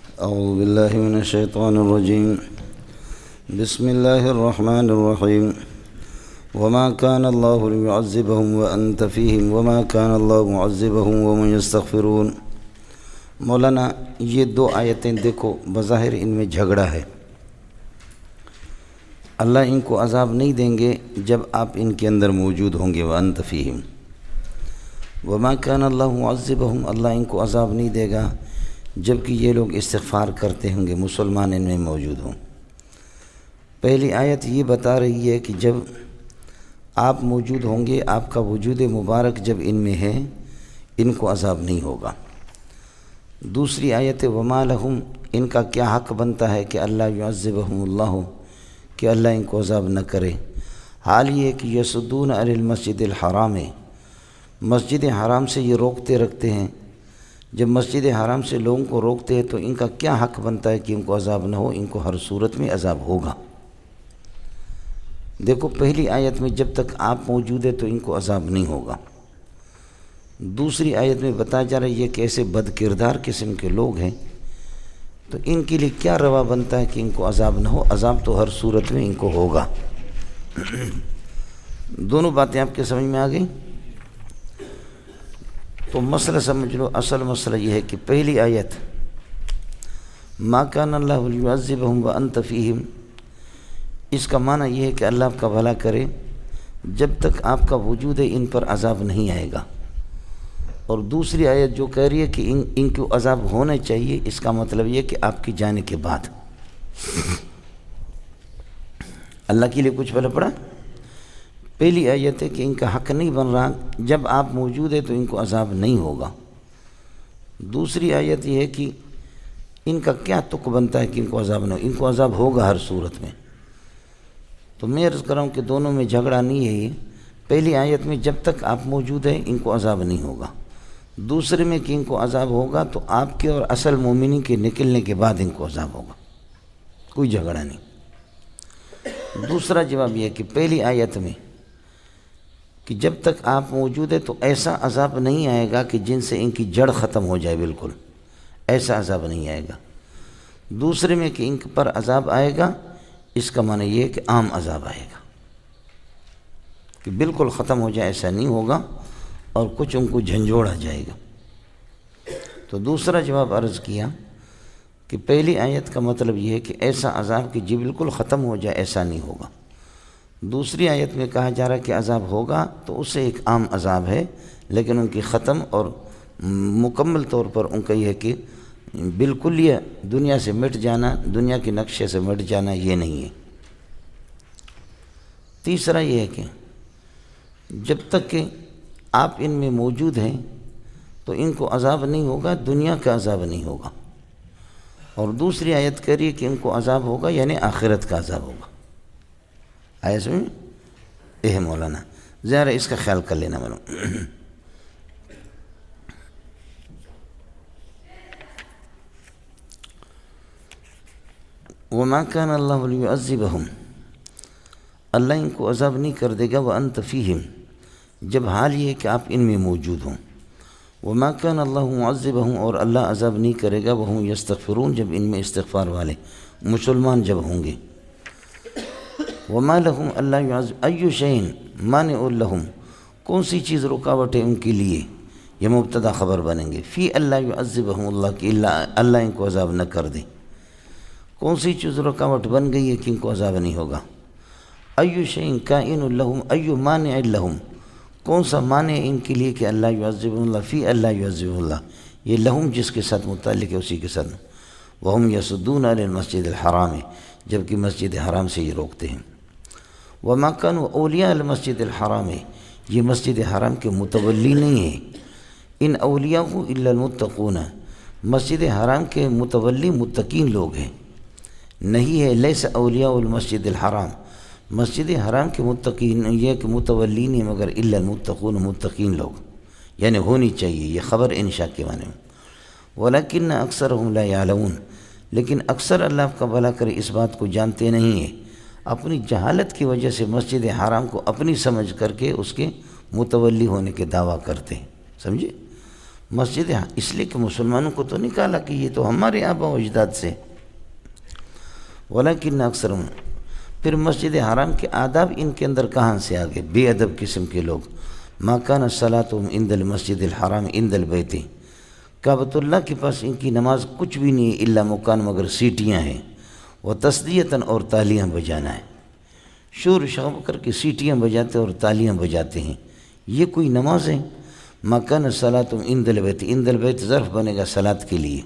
أعوذ بالله من الشيطان الرجيم. بسم الله الرحمن الرحيم. وما كان الله ليعذبهم وأنت فيهم وما كان الله معذبهم وهم يستغفرون. مولانا یہ دو آیتیں دیکھو، بظاہر ان میں جھگڑا ہے. اللہ ان کو عذاب نہیں دیں گے جب آپ ان کے اندر موجود ہوں گے. وأنت فيهم وما كان الله معذبهم، اللہ ان کو عذاب نہیں دے گا جب کہ یہ لوگ استغفار کرتے ہوں گے، مسلمان ان میں موجود ہوں. پہلی آیت یہ بتا رہی ہے کہ جب آپ موجود ہوں گے، آپ کا وجود مبارک جب ان میں ہے، ان کو عذاب نہیں ہوگا. دوسری آیت وما لہم، ان کا کیا حق بنتا ہے کہ اللہ یعذبہم اللہ، کہ اللہ ان کو عذاب نہ کرے. حال یہ کہ یصدون عن المسجد الحرام، مسجد حرام سے یہ روکتے رکھتے ہیں. جب مسجد حرام سے لوگوں کو روکتے ہیں تو ان کا کیا حق بنتا ہے کہ ان کو عذاب نہ ہو؟ ان کو ہر صورت میں عذاب ہوگا. دیکھو پہلی آیت میں جب تک آپ موجود ہیں تو ان کو عذاب نہیں ہوگا. دوسری آیت میں بتایا جا رہا ہے یہ کیسے بد کردار قسم کے لوگ ہیں تو ان کے لیے کیا روا بنتا ہے کہ ان کو عذاب نہ ہو؟ عذاب تو ہر صورت میں ان کو ہوگا. دونوں باتیں آپ کے سمجھ میں آ گئی؟ تو مسئلہ سمجھ لو. اصل مسئلہ یہ ہے کہ پہلی آیت ما کان اللہ لیعذبہم وانت فیہم، اس کا معنی یہ ہے کہ اللہ آپ کا بھلا کرے، جب تک آپ کا وجود ہے ان پر عذاب نہیں آئے گا. اور دوسری آیت جو کہہ رہی ہے کہ ان کو عذاب ہونے چاہیے، اس کا مطلب یہ کہ آپ کی جانے کے بعد. اللہ کے لیے کچھ بھلا پڑا. پہلی آیت ہے کہ ان کا حق نہیں بن رہا، جب آپ موجود ہیں تو ان کو عذاب نہیں ہوگا. دوسری آیت یہ ہے کہ ان کا کیا تک بنتا ہے کہ ان کو عذاب نہ ہو؟ ان کو عذاب ہوگا ہر صورت میں. تو میں عرض کر رہا ہوں کہ دونوں میں جھگڑا نہیں ہے. یہ پہلی آیت میں جب تک آپ موجود ہیں ان کو عذاب نہیں ہوگا، دوسرے میں کہ ان کو عذاب ہوگا تو آپ کے اور اصل مومنین کے نکلنے کے بعد ان کو عذاب ہوگا. کوئی جھگڑا نہیں. دوسرا جواب یہ ہے کہ پہلی آیت میں کہ جب تک آپ موجود ہیں تو ایسا عذاب نہیں آئے گا کہ جن سے ان کی جڑ ختم ہو جائے، بالکل ایسا عذاب نہیں آئے گا. دوسرے میں کہ ان پر عذاب آئے گا، اس کا معنی یہ ہے کہ عام عذاب آئے گا کہ بالکل ختم ہو جائے، ایسا نہیں ہوگا اور کچھ ان کو جھنجھوڑا جائے گا. تو دوسرا جواب عرض کیا کہ پہلی آیت کا مطلب یہ ہے کہ ایسا عذاب کہ جی بالکل ختم ہو جائے، ایسا نہیں ہوگا. دوسری آیت میں کہا جا رہا ہے کہ عذاب ہوگا تو اس سے ایک عام عذاب ہے، لیکن ان کی ختم اور مکمل طور پر ان کا یہ ہے کہ بالکل یہ دنیا سے مٹ جانا، دنیا کے نقشے سے مٹ جانا، یہ نہیں ہے. تیسرا یہ ہے کہ جب تک کہ آپ ان میں موجود ہیں تو ان کو عذاب نہیں ہوگا، دنیا کا عذاب نہیں ہوگا. اور دوسری آیت کہہ رہی ہے کہ ان کو عذاب ہوگا، یعنی آخرت کا عذاب ہوگا. آیا سمجھ؟ مولانا ذرا اس کا خیال کر لینا معلوم. وما كان اللہ لیعذبہم، اللہ ان کو عذاب نہیں کر دے گا وانت فیہم، جب حال یہ ہے کہ آپ ان میں موجود ہوں. وما كان اللہ معذبہم، اور اللہ عذاب نہیں کرے گا وہم یستغفرون، جب ان میں استغفار والے مسلمان جب ہوں گے. وما لہم اللہ یعذب ای شیء مانع لہم، کون سی چیز رکاوٹ ہے ان کے لیے؟ یہ مبتدا خبر بنیں گے. فی اللہ یعذبہم اللہ، کہ اللہ ان کو عذاب نہ کر دے. کون سی چیز رکاوٹ بن گئی ہے کہ ان کو عذاب نہیں ہوگا؟ ای شیء کائن لہم ای مانع لہم، کون سا مانع ان کے لیے کہ اللہ یعذبہم اللہ، فی اللہ یعذبہم اللہ، یہ لہم جس کے ساتھ متعلق ہے اسی کے ساتھ. وہم یصدون عن المسجد الحرام، جبکہ مسجد حرام سے یہ روکتے ہیں. وما كانوا اولیاء المسجد الحرام، یہ مسجد حرام کے متولی نہیں ہیں. ان اولیاء الا المتقون، مسجد حرام کے متولی متقین لوگ ہیں. نہیں ہے لیس اولیاء المسجد الحرام، مسجد حرام کے متقین یہ کہ متولی نہیں مگر الا المتقون، متقین لوگ، یعنی ہونی چاہیے. یہ خبر انشاء کے معنی میں. ولکن اکثرهم لا يعلمون، لیکن اکثر اللہ کا بھلا کرے اس بات کو جانتے نہیں ہیں. اپنی جہالت کی وجہ سے مسجد حرام کو اپنی سمجھ کر کے اس کے متولی ہونے کے دعویٰ کرتے ہیں. سمجھے؟ مسجد اس لیے کہ مسلمانوں کو تو نکالا کہ یہ تو ہمارے آباء و اجداد سے، ولیکن اکثر پھر مسجد حرام کے آداب ان کے اندر کہاں سے آ گئے؟ بے ادب قسم کے لوگ۔ ما کان صلاتهم عند المسجد الحرام عند البیت، کعبۃ اللہ کے پاس ان کی نماز کچھ بھی نہیں ہے الا مکان مگر سیٹیاں ہیں، وہ تصدیتاً اور تالیاں بجانا ہے، شور شعب کر کے سیٹیاں بجاتے اور تالیاں بجاتے ہیں، یہ کوئی نماز ہے؟ ما کان صلاتهم عند البیت، عند البیت ظرف بنے گا صلاۃ کے لیے،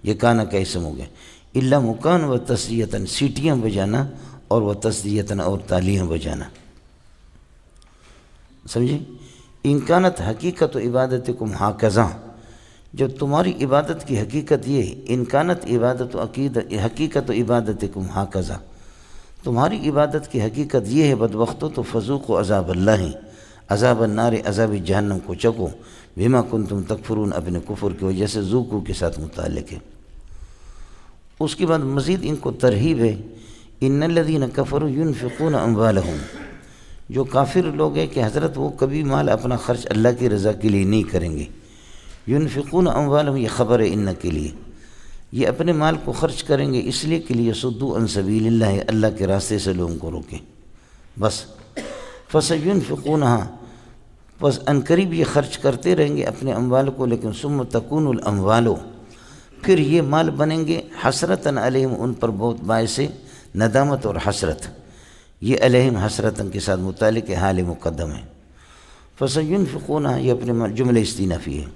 یہ کانا کا اسم ہو گیا، الا مکان و تصدیتاً سیٹیاں بجانا اور وہ تصدیتاً اور تالیاں بجانا، سمجھے؟ امکانت حقیقت و عبادتکم ہاکذا، جب تمہاری عبادت کی حقیقت یہ امکانت عبادت و حقیقت و عبادتکم ہاکذا، تمہاری عبادت کی حقیقت یہ ہے بدبختو تو فذوق و عذاب اللہ، عذاب النار، عذاب جہنم کو چکو، بما کنتم تکفرون، اپنے کفر کی وجہ سے ذوقو کے ساتھ متعلق ہے۔ اس کے بعد مزید ان کو ترہیب ہے، ان الذین کفروا ينفقون اموالہم، جو کافر لوگ ہیں کہ حضرت وہ کبھی مال اپنا خرچ اللہ کی رضا کے لیے نہیں کریں گے، ينفقون اموالہم یہ خبر ہے ان کے لیے، یہ اپنے مال کو خرچ کریں گے اس لیے کہ لیصدوا عن سبیل اللہ، اللہ کے راستے سے لوگوں کو روکیں، بس فسینفقونہا، بس عنقریب یہ خرچ کرتے رہیں گے اپنے اموال کو، لیکن ثم تکون الاموال، پھر یہ مال بنیں گے حسرتاً علیہم، ان پر بہت باعث ندامت اور حسرت، یہ علیہم حسرتاً کے ساتھ متعلق حال مقدم ہے، فسینفقونہا یہ اپنے جملہ استئنافی ہے،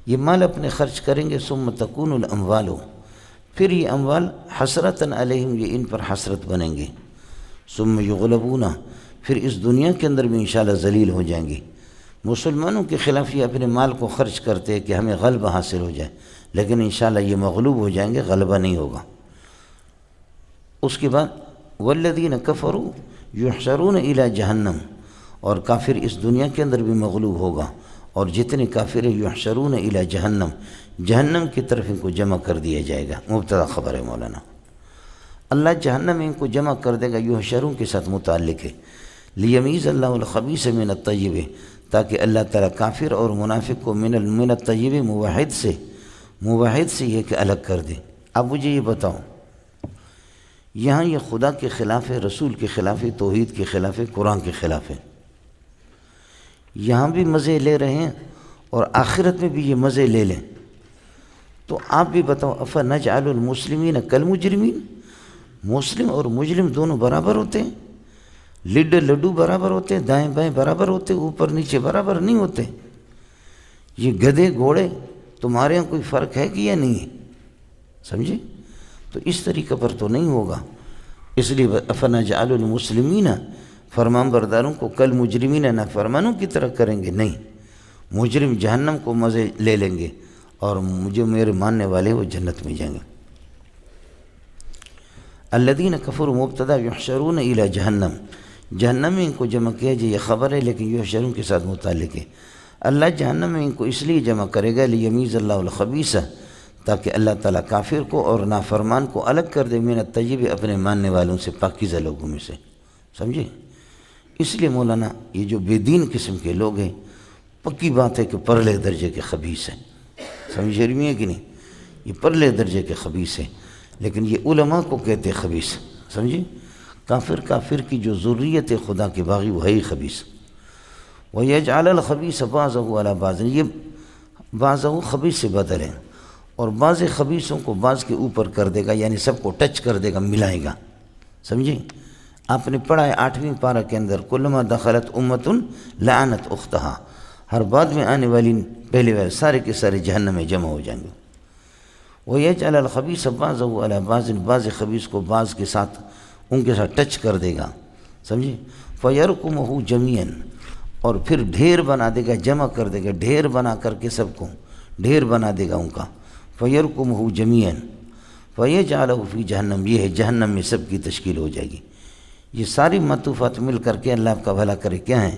یہ مال اپنے خرچ کریں گے، ثم تکون الاموال، پھر یہ اموال حسرتاً علیہم یہ ان پر حسرت بنیں گے، ثم یغلبون، پھر اس دنیا کے اندر بھی انشاءاللہ ذلیل ہو جائیں گے۔ مسلمانوں کے خلاف یہ اپنے مال کو خرچ کرتے ہیں کہ ہمیں غلبہ حاصل ہو جائے، لیکن انشاءاللہ یہ مغلوب ہو جائیں گے، غلبہ نہیں ہوگا۔ اس کے بعد والذین کفروا یحشرون الی جہنم، اور کافر اس دنیا کے اندر بھی مغلوب ہوگا، اور جتنے کافر ہیں یحشرون الی جہنم، جہنم کی طرف ان کو جمع کر دیا جائے گا، مبتدا خبر ہے مولانا، اللہ جہنم میں ان کو جمع کر دے گا، یحشرون کے ساتھ متعلق ہے، لیمیز اللہ الخبیث من الطیب، تاکہ اللہ تعالیٰ کافر اور منافق کو من الطیب موحد سے یہ کہ الگ کر دے۔ اب مجھے یہ بتاؤ، یہاں یہ خدا کے خلاف ہے، رسول کے خلاف ہے، توحید کے خلاف ہے، قرآن کے خلاف ہے، یہاں بھی مزے لے رہے ہیں اور آخرت میں بھی یہ مزے لے لیں، تو آپ بھی بتاؤ افنجعل المسلمین کالمجرمین، مسلم اور مجرم دونوں برابر ہوتے ہیں؟ لڈ لڈو برابر ہوتے ہیں، دائیں بائیں برابر ہوتے ہیں، اوپر نیچے برابر نہیں ہوتے؟ یہ گدھے گھوڑے تمہارے یہاں کوئی فرق ہے کہ یا نہیں ہے؟ سمجھے؟ تو اس طریقے پر تو نہیں ہوگا، اس لیے افنجعل المسلمین، فرمان برداروں کو کل مجرمین نافرمانوں کی طرح کریں گے؟ نہیں، مجرم جہنم کو مزے لے لیں گے اور مجھے میرے ماننے والے وہ جنت میں جائیں گے۔ الذین کفروا مبتدا یحشرون الی جہنم، جہنم میں ان کو جمع کیا جائے یہ خبر ہے، لیکن یحشرون کے ساتھ متعلق ہے۔ اللہ جہنم میں ان کو اس لیے جمع کرے گا لیمیز اللہ الخبیث، تاکہ اللہ تعالیٰ کافر کو اور نافرمان کو الگ کر دے، من الطیب اپنے ماننے والوں سے، پاکیزہ لوگوں میں سے، سمجھے؟ اس لیے مولانا یہ جو بے دین قسم کے لوگ ہیں، پکی بات ہے کہ پرلے درجے کے خبیث ہیں، سمجھ رہی ہے کہ نہیں؟ یہ پرلے درجے کے خبیث ہیں، لیکن یہ علماء کو کہتے خبیث، سمجھے؟ کافر کی جو ذریت ہے خدا کے باغی وہ ہے ہی خبیث۔ وَيَجْعَلَ الْخَبِيثَ بَعْضَهُ عَلَى بَعْضٍ، یہ بعضہ خبیث سے بدل ہے، اور بعض خبیثوں کو بعض کے اوپر کر دے گا، یعنی سب کو ٹچ کر دے گا، ملائے گا، سمجھے؟ آپ نے پڑھا ہے 8ویں پارہ کے اندر، کلما دخلت امت لعنت اختہا، ہر بعد میں آنے والی پہلے والے سارے کے سارے جہنم میں جمع ہو جائیں گے۔ وَيَجْعَلَ الْخَبِيثَ بَعْضَهُ عَلَى بَعْضٍ، بعض خبیث کو بعض کے ساتھ ان کے ساتھ ٹچ کر دے گا، سمجھے؟ فَيَرْكُمُهُ جَمِيعًا، اور پھر ڈھیر بنا دے گا، جمع کر دے گا، ڈھیر بنا کر کے سب کو ڈھیر بنا دے گا ان کا، فَيَرْكُمُهُ جَمِيعًا فَيَجْعَلَهُ فِي جہنم، یہ ہے جہنم میں سب کی تشکیل ہو جائے گی۔ یہ ساری معطوفات مل کر کے اللہ آپ کا بھلا کرے کیا ہیں؟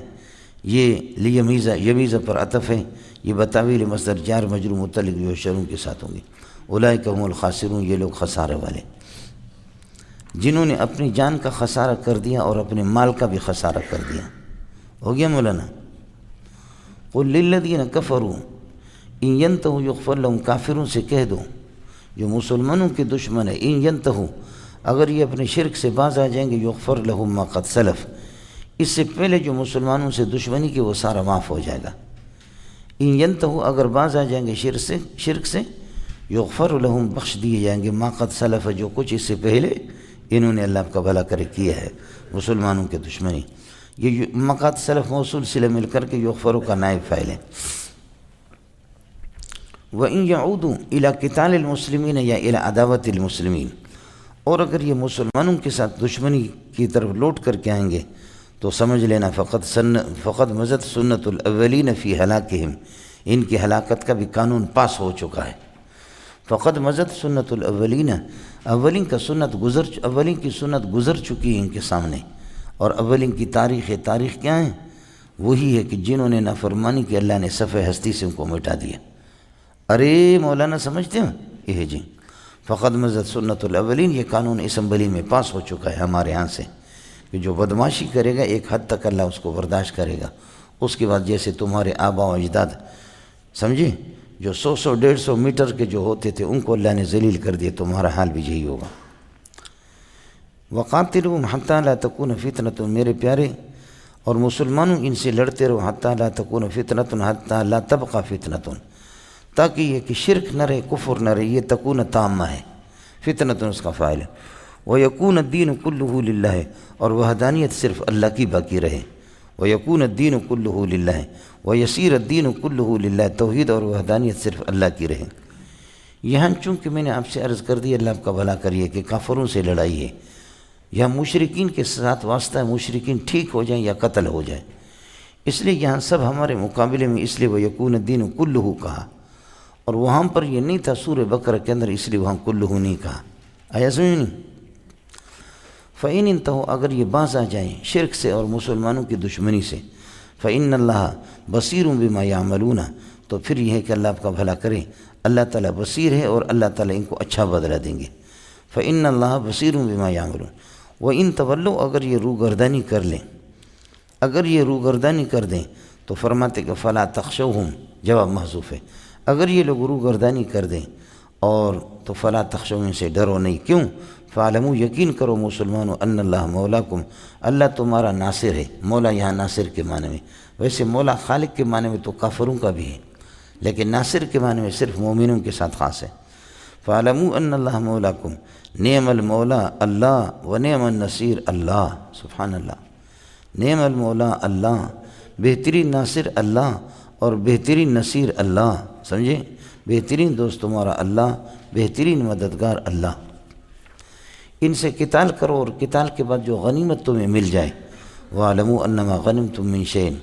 یہ لیمیزہ، یمیزہ پر عطف ہے، یہ بتاویل مصدر جار مجرور متعلق یحشرون کے ساتھ ہوں گے۔ اولئک هم الخاسرون، یہ لوگ خسارے والے، جنہوں نے اپنی جان کا خسارہ کر دیا اور اپنے مال کا بھی خسارہ کر دیا۔ ہو گیا مولانا؟ قل للذین کفروا، ان ینتہوا یغفر لہم، کافروں سے کہہ دو جو مسلمانوں کے دشمن ہے، ان ینتہوا، اگر یہ اپنے شرک سے باز آ جائیں گے، یغفر لہم ما قد سلف، اس سے پہلے جو مسلمانوں سے دشمنی کی وہ سارا معاف ہو جائے گا۔ ان ینتہوا، اگر باز آ جائیں گے شرک سے، یغفر لہم، بخش دیے جائیں گے، ما قد سلف، جو کچھ اس سے پہلے انہوں نے اللہ کا بھلا کرے کیا ہے مسلمانوں کے دشمنی۔ یہ ما قد سلف موصول صلہ مل کر کے یغفر کا نائب فاعل ہے۔ وَإِن يَعُودُوا إِلَى قِتَالِ الْمُسْلِمِينَ یا إِلَى عَدَاوَةِ الْمُسْلِمِينَ، اور اگر یہ مسلمانوں کے ساتھ دشمنی کی طرف لوٹ کر کے آئیں گے تو سمجھ لینا فقد مضت سنت الاولین فی ہلاکہم، ان کی ہلاکت کا بھی قانون پاس ہو چکا ہے۔ فقد مضت سنت الاولین، اولین کی سنت گزر چکی ہے ان کے سامنے، اور اولین کی تاریخ کیا ہے؟ وہی ہے کہ جنہوں نے نافرمانی کی اللہ نے صفحہ ہستی سے ان کو مٹا دیا۔ ارے مولانا سمجھتے ہیں یہ جی، فقد مضت سنت الاولین، یہ قانون اسمبلی میں پاس ہو چکا ہے ہمارے ہاں سے کہ جو بدماشی کرے گا ایک حد تک اللہ اس کو برداشت کرے گا، اس کے بعد جیسے تمہارے آباء و اجداد سمجھے جو 100-150 میٹر کے جو ہوتے تھے ان کو اللہ نے ذلیل کر دیا، تمہارا حال بھی یہی ہوگا۔ وَقَاتِلُهُمْ حَتَّى لَا تَكُونَ فِتْنَةٌ، میرے پیارے اور مسلمانوں ان سے لڑتے رہو، حَتَّى لَا تَكُونَ فِتْنَةٌ، حَتَّى لَا تَبْقَى فِتْنَةٌ، تاکہ یہ کہ شرک نہ رہے، کفر نہ رہے، یہ تکون تامہ ہے، فتنۃ اس کا فاعل ہے۔ وَيَكُونَ الدِّينُ كُلُّهُ لِلَّهِ، اور وحدانیت صرف اللہ کی باقی رہے۔ وَيَكُونَ الدِّينُ كُلُّهُ لِلَّهِ وَيَسِيرَ الدِّينُ كُلُّهُ لِلَّهِ، توحید اور وحدانیت صرف اللہ کی رہے۔ یہاں چونکہ میں نے آپ سے عرض کر دی، اللہ کا بھلا کریے کہ کافروں سے لڑائی ہے، یا مشرکین کے ساتھ واسطہ ہے، مشرکین ٹھیک ہو جائیں یا قتل ہو جائیں، اس لیے یہاں سب ہمارے مقابلے میں، اس لیے وَيَكُونَ الدِّينُ كُلُّهُ کہا، اور وہاں پر یہ نہیں تھا سورہ بقرہ کے اندر، اس لیے وہاں کلہ نہیں کہا۔ آیا سمجھ نہیں؟ فَإِنِ انْتَهُوا، اگر یہ باز آ جائیں شرک سے اور مسلمانوں کی دشمنی سے، فَإِنَّ اللَّهَ بَصِيرٌ بِمَا يَعْمَلُونَ، تو پھر یہ ہے کہ اللہ آپ کا بھلا کرے، اللہ تعالیٰ بصیر ہے اور اللہ تعالیٰ ان کو اچھا بدلہ دیں گے۔ فَإِنَّ اللَّهَ بَصِيرٌ بِمَا يَعْمَلُونَ وَإِن تَوَلَّوْا، اگر یہ روگردانی کر لیں، تو فرماتے کہ فَلَا تَخْشَوْهُمْ، جواب محذوف ہے، اگر یہ لوگ روگردانی کر دیں اور تو فلا تخشوا، سے ڈرو نہیں، کیوں؟ فعلموا، یقین کرو مسلمانوں، ان اللہ مولاکم، اللہ تمہارا ناصر ہے۔ مولا یہاں ناصر کے معنی میں، ویسے مولا خالق کے معنی میں تو کافروں کا بھی ہے، لیکن ناصر کے معنی میں صرف مومنوں کے ساتھ خاص ہے۔ فعلموا ان اللہ مولاکم، نعم المولا اللہ و نعم النصیر اللہ، سبحان اللہ، نعم المولا اللہ، بہترین ناصر اللہ اور بہترین نصیر اللہ، سمجھے؟ بہترین دوست تمہارا اللہ، بہترین مددگار اللہ۔ ان سے قتال کرو، اور قتال کے بعد جو غنیمت تمہیں مل جائے، وَاعْلَمُوا أَنَّمَا غَنِمْتُم مِّن شَيْءٍ،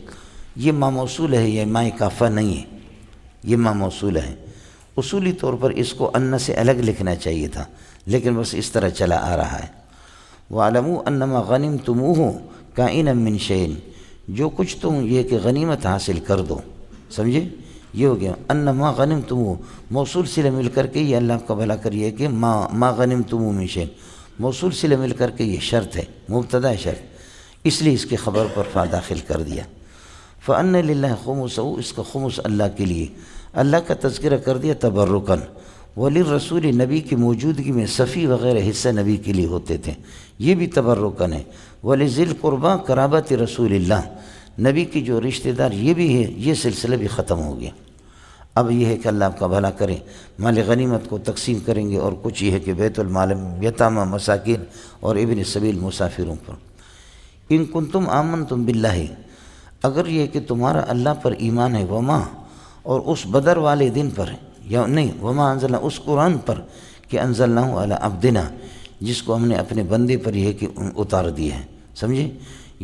یہ ما موصول ہے، یہ ما کافہ نہیں ہے، یہ ما موصول ہے۔ اصولی طور پر اس کو ان سے الگ لکھنا چاہیے تھا، لیکن بس اس طرح چلا آ رہا ہے۔ وَاعْلَمُوا أَنَّمَا غَنِمْتُمُوهُ كَائِنًا مِّن شَيْءٍ، جو کچھ تم یہ کہ غنیمت حاصل کر دو، سمجھے؟ یہ ہو گیا انما غنمتموہ، موصول صلہ مل کر کے، یہ اللہ کا بھلا کریے کہ ما غنمتموہ من شیء، موصول صلہ مل کر کے یہ شرط ہے، مبتدا شرط، اس لیے اس کے خبر پر فا داخل کر دیا۔ فَأَنَّ لِلَّهِ خُمُسَهُ، اس کا خمس اللہ کے لیے، اللہ کا تذکرہ کر دیا تبرکاً، وَلِلرَّسُولِ، نبی کی موجودگی میں صفی وغیرہ حصہ نبی کے لیے ہوتے تھے، یہ بھی تبرکاً ہے۔ وَلِذِي الْقُرْبَى قرابت رسول اللہ، نبی کی جو رشتہ دار یہ بھی ہے، یہ سلسلہ بھی ختم ہو گیا۔ اب یہ ہے کہ اللہ آپ کا بھلا کرے، مال غنیمت کو تقسیم کریں گے، اور کچھ یہ ہے کہ بیت المال یتامى مساکین اور ابن سبیل مسافروں پر۔ ان کنتم آمنتم باللہ، اگر یہ کہ تمہارا اللہ پر ایمان ہے، وما، اور اس بدر والے دن پر، یا نہیں، وما انزلنا، اس قرآن پر کہ انزلناہ علی عبدنا، جس کو ہم نے اپنے بندے پر یہ کہ اتار دیا ہے، سمجھے؟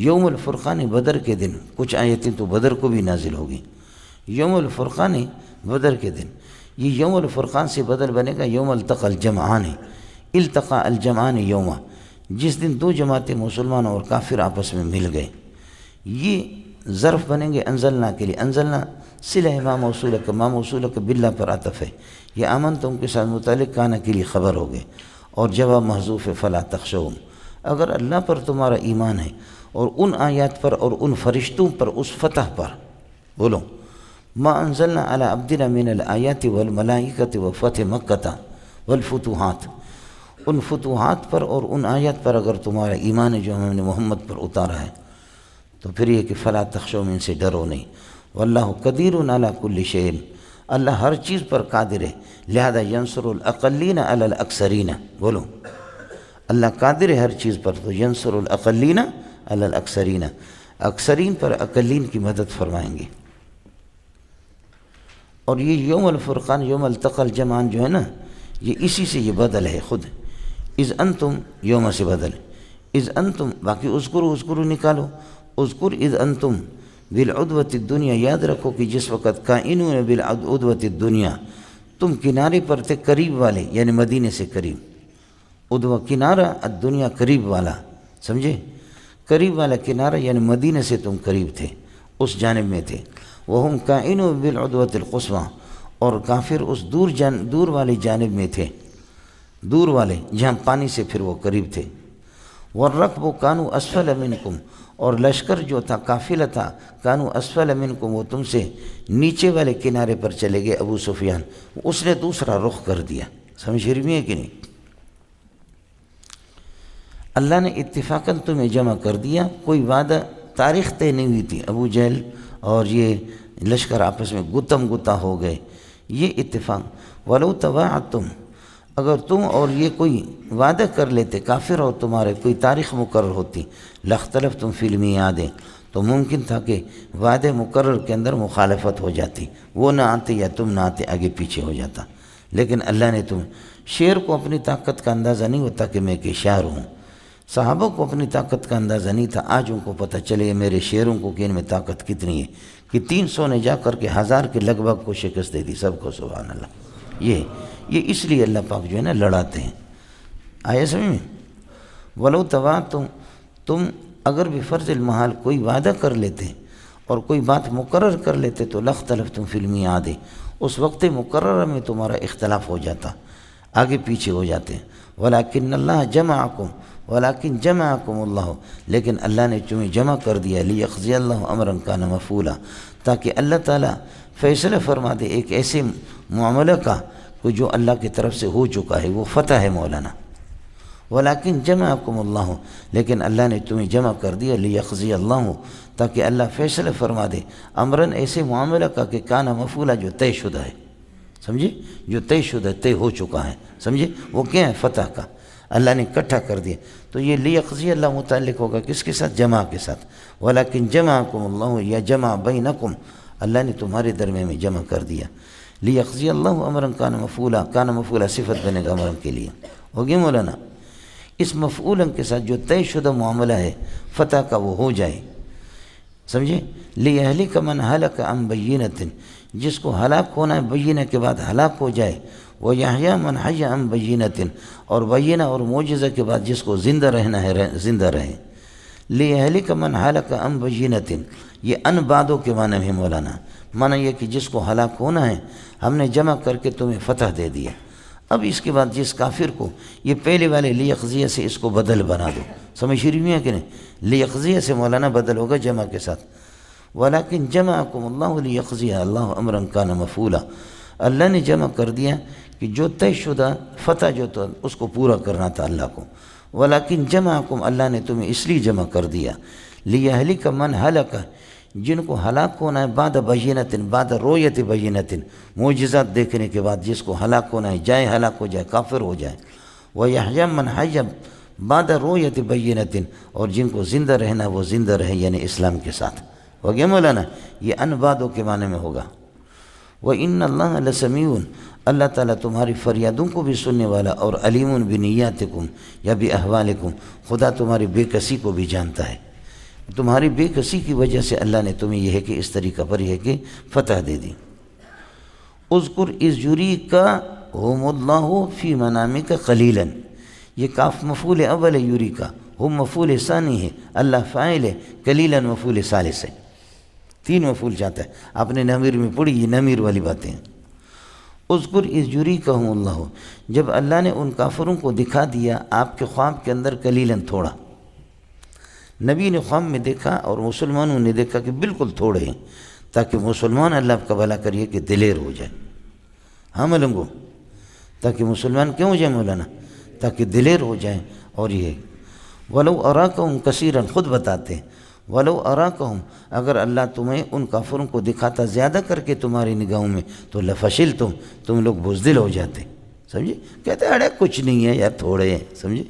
یوم الفرقان، بدر کے دن، کچھ آیتیں تو بدر کو بھی نازل ہوگی۔ یوم الفرقان، بدر کے دن، یہ یوم الفرقان سے بدل بنے گا یوم التقى الجمعان، التقى الجمعان یوما، جس دن دو جماعتیں مسلمان اور کافر آپس میں مل گئے، یہ ظرف بنیں گے انزلنا کے لیے۔ انزلنا صلہ ما موصولک، ما موصولک باللہ پر عطف ہے، یہ آمنتم کے ساتھ متعلق کانا کے لیے خبر ہو گئے، اور جواب محذوف ہے فلا تخشوہم، اگر اللہ پر تمہارا ایمان ہے اور ان آیات پر اور ان فرشتوں پر، اس فتح پر، بولو، ما انزلنا علی عبدنا من الآیات والملائکۃ وفتح مکہ والفتوحات، ان فتوحات پر اور ان آیات پر اگر تمہارا ایمان ہے جو ہم نے محمد پر اتارا ہے تو پھر یہ کہ فلا تخشوا، ان سے ڈرو نہیں، واللہ قدیر علی کل شیء، اللہ ہر چیز پر قادر ہے، لہذا ینصر الاقلین علی الاکثرین، بولو اللہ قادر ہے ہر چیز پر، تو ینصر الاقلین علی الاکثرین، اکثرین پر اقلین کی مدد فرمائیں گے۔ اور یہ یوم الفرقان، یوم التقى الجمعان جو ہے نا، یہ اسی سے یہ بدل ہے خود، اذ انتم یوم سے بدل، اذ انتم، باقی اذکروا نکالو، اذکر اذ انتم بالعدوۃ الدنیا، یاد رکھو کہ جس وقت کائنون بالعدوۃ الدنیا، تم کنارے پر تھے قریب والے، یعنی مدینے سے قریب، عدوہ کنارہ، الدنیا قریب والا، سمجھے، قریب والا کنارہ یعنی مدینے سے تم قریب تھے، اس جانب میں تھے، وہم کائنون بالعدوۃ القصویٰ، اور کافر اس دور والی جانب میں تھے، دور والے جہاں پانی سے پھر وہ قریب تھے، والرکب کانوا اسفل منکم، اور لشکر جو تھا قافلہ تھا، کانوا اسفل منکم، وہ تم سے نیچے والے کنارے پر چلے گئے، ابو سفیان اس نے دوسرا رخ کر دیا، سمجھ رہی ہے کہ نہیں؟ اللہ نے اتفاقاً تمہیں جمع کر دیا، کوئی وعدہ تاریخ طے نہیں ہوئی تھی، ابو جہل اور یہ لشکر آپس میں گتم گتا ہو گئے، یہ اتفاق، ولو تواعدتم، اگر تم اور یہ کوئی وعدہ کر لیتے کافر اور تمہارے، کوئی تاریخ مقرر ہوتی، لاختلفتم فی المیعاد، تو ممکن تھا کہ وعدے مقرر کے اندر مخالفت ہو جاتی، وہ نہ آتے یا تم نہ آتے، آگے پیچھے ہو جاتا، لیکن اللہ نے تم، شیر کو اپنی طاقت کا اندازہ نہیں ہوتا کہ میں کہ شاعر ہوں، صحابہ کو اپنی طاقت کا اندازہ نہیں تھا، آج ان کو پتہ چلے میرے شیروں کو کہ ان میں طاقت کتنی ہے، کہ 300 نے جا کر کے 1000 کے لگ بھگ کو شکست دے دی، سب کو، سبحان اللہ۔ یہ اس لیے اللہ پاک جو ہے نا لڑاتے ہیں، آیا سمجھ میں؟ ولو تواعدتم، تم اگر بھی فرض المحال کوئی وعدہ کر لیتے اور کوئی بات مقرر کر لیتے تو لاختلفتم فی المیعاد، اس وقت مقررہ میں تمہارا اختلاف ہو جاتا، آگے پیچھے ہو جاتے، ولیکن اللہ جمعکم، ولیکن جمعکم اللہ، لیکن اللہ نے تمہیں جمع کر دیا، لیقضی اللہ امرا کان مفعولا، تاکہ اللہ تعالیٰ فیصلہ فرما دے ایک ایسے معاملہ کا کہ جو اللہ کی طرف سے ہو چکا ہے، وہ فتح ہے مولانا، ولیکن جمعکم اللہ، لیکن اللہ نے تمہیں جمع کر دیا، لیقضی اللہ، تاکہ اللہ فیصلہ فرما دے امراً ایسے معاملہ کا کہ کان مفعولا، جو طے شدہ ہے، سمجھے، جو طے شدہ، طے ہو چکا ہے، سمجھے، وہ کیا ہے؟ فتح کا، اللہ نے اکٹھا کر دیا، تو یہ لیقضی اللہ متعلق ہوگا کس کے ساتھ؟ جمع کے ساتھ، ولیکن جمعکم اللہ، یا جمع بینکم، اللہ نے تمہارے درمیان میں جمع کر دیا، لیقضی اللہ امرا کان مفعولا، کان مفعولا صفت بنے گا امرا کے لیے، ہو گیا مولانا؟ اس مفعولا کے ساتھ جو طے شدہ معاملہ ہے فتح کا وہ ہو جائے، سمجھے، لیہلک من ہلک عن بینۃ، جس کو ہلاک ہونا ہے بینہ کے بعد ہلاک ہو جائے، ویحیی من حی عن بینۃ، اور بینہ اور معجزہ کے بعد جس کو زندہ رہنا ہے زندہ رہے، لیہلک من ہلک عن بینۃ، یہ ان بعدوں کے معنی میں مولانا، معنی یہ کہ جس کو ہلاک ہونا ہے ہم نے جمع کر کے تمہیں فتح دے دیا، اب اس کے بعد جس کافر کو، یہ پہلے والے لیقضیہ سے اس کو بدل بنا دو، سمجھ رہی ہے کہ نہیں؟ لیقضیہ سے مولانا بدل ہوگا جمع کے ساتھ، ولیکن جمعکم اللہ لیقضی اللہ امرا کان مفعولا، اللہ نے جمع کر دیا کہ جو طے شدہ فتح جو تھا اس کو پورا کرنا تھا اللہ کو، ولیکن جمعکم، اللہ نے تمہیں اس لیے جمع کر دیا، لیہلک من ہلک، جن کو ہلاک ہونا ہے بعد بینۃ، بعد رؤیت بینۃ، معجزات دیکھنے کے بعد جس کو ہلاک ہونا ہے جائے ہلاک ہو جائے، کافر ہو جائے، ویحیی من حی بعد رؤیت بینۃ، اور جن کو زندہ رہنا وہ زندہ رہے یعنی اسلام کے ساتھ، ہو گیا مولانا؟ یہ ان بعدوں کے معنی میں ہوگا، وَإِنَّ اللَّهَ لَسَمِيعٌ، اللہ تعالیٰ تمہاری فریادوں کو بھی سننے والا، اور علیم بنیاتکم یا باحوالکم، خدا تمہاری بے کسی کو بھی جانتا ہے، تمہاری بے کسی کی وجہ سے اللہ نے تمہیں یہ ہے کہ اس طریقہ پر یہ ہے کہ فتح دے دی۔ اذکر اذ یریکہم اللہ فی منامک قلیلا، یہ کاف مفعول اول ہے، یریکا، ہم مفعول ثانی ہے، اللہ فاعل ہے، قلیلا مفعول ثالث ہے، 3 مفعول چاہتا ہے، آپ نے نمیر میں پڑھی، یہ نمیر والی باتیں ہیں۔ اذکر اذ یریکہم اللہ، جب اللہ نے ان کافروں کو دکھا دیا آپ کے خواب کے اندر قلیلاً تھوڑا، نبی نے خواب میں دیکھا اور مسلمانوں نے دیکھا کہ بالکل تھوڑے ہیں، تاکہ مسلمان اللہ آپ کا بھلا کریے کہ دلیر ہو جائے. ہاں ملنگو، تاکہ مسلمان کیوں ہو جائے مولانا؟ تاکہ دلیر ہو جائیں. اور یہ ولو اراکہم کثیرا، خود بتاتے ہیں ولو اراکہم، اگر اللہ تمہیں ان کافروں کو دکھاتا زیادہ کر کے تمہاری نگاہوں میں تو لفشلتم، تم لوگ بزدل ہو جاتے. سمجھے؟ کہتے ہیں ارے کچھ نہیں ہے یار، تھوڑے ہیں. سمجھے؟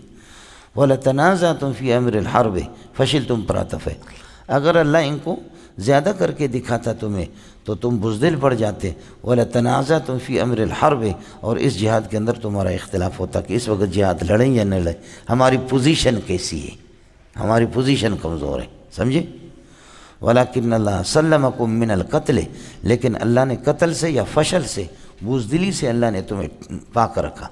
وَلَتَنَازَعْتُمْ فِي أَمْرِ الْحَرْبِ فَشِلْتُمْ پراتف ہے. اگر اللہ ان کو زیادہ کر کے دکھاتا تمہیں تو تم بزدل پڑ جاتے. وَلَتَنَازَعْتُمْ فِي أَمْرِ الْحَرْبِ، اور اس جہاد کے اندر تمہارا اختلاف ہوتا کہ اس وقت جہاد لڑیں یا نہ لڑیں، ہماری پوزیشن کیسی ہے، ہماری پوزیشن کمزور ہے. سمجھے؟ وَلَكِنَّ اللَّهَ سَلَّمَكُم مِّنَ الْقَتْلِ، لیکن اللہ نے قتل سے یا فشل سے، بزدلی سے اللہ نے تمہیں پاک رکھا.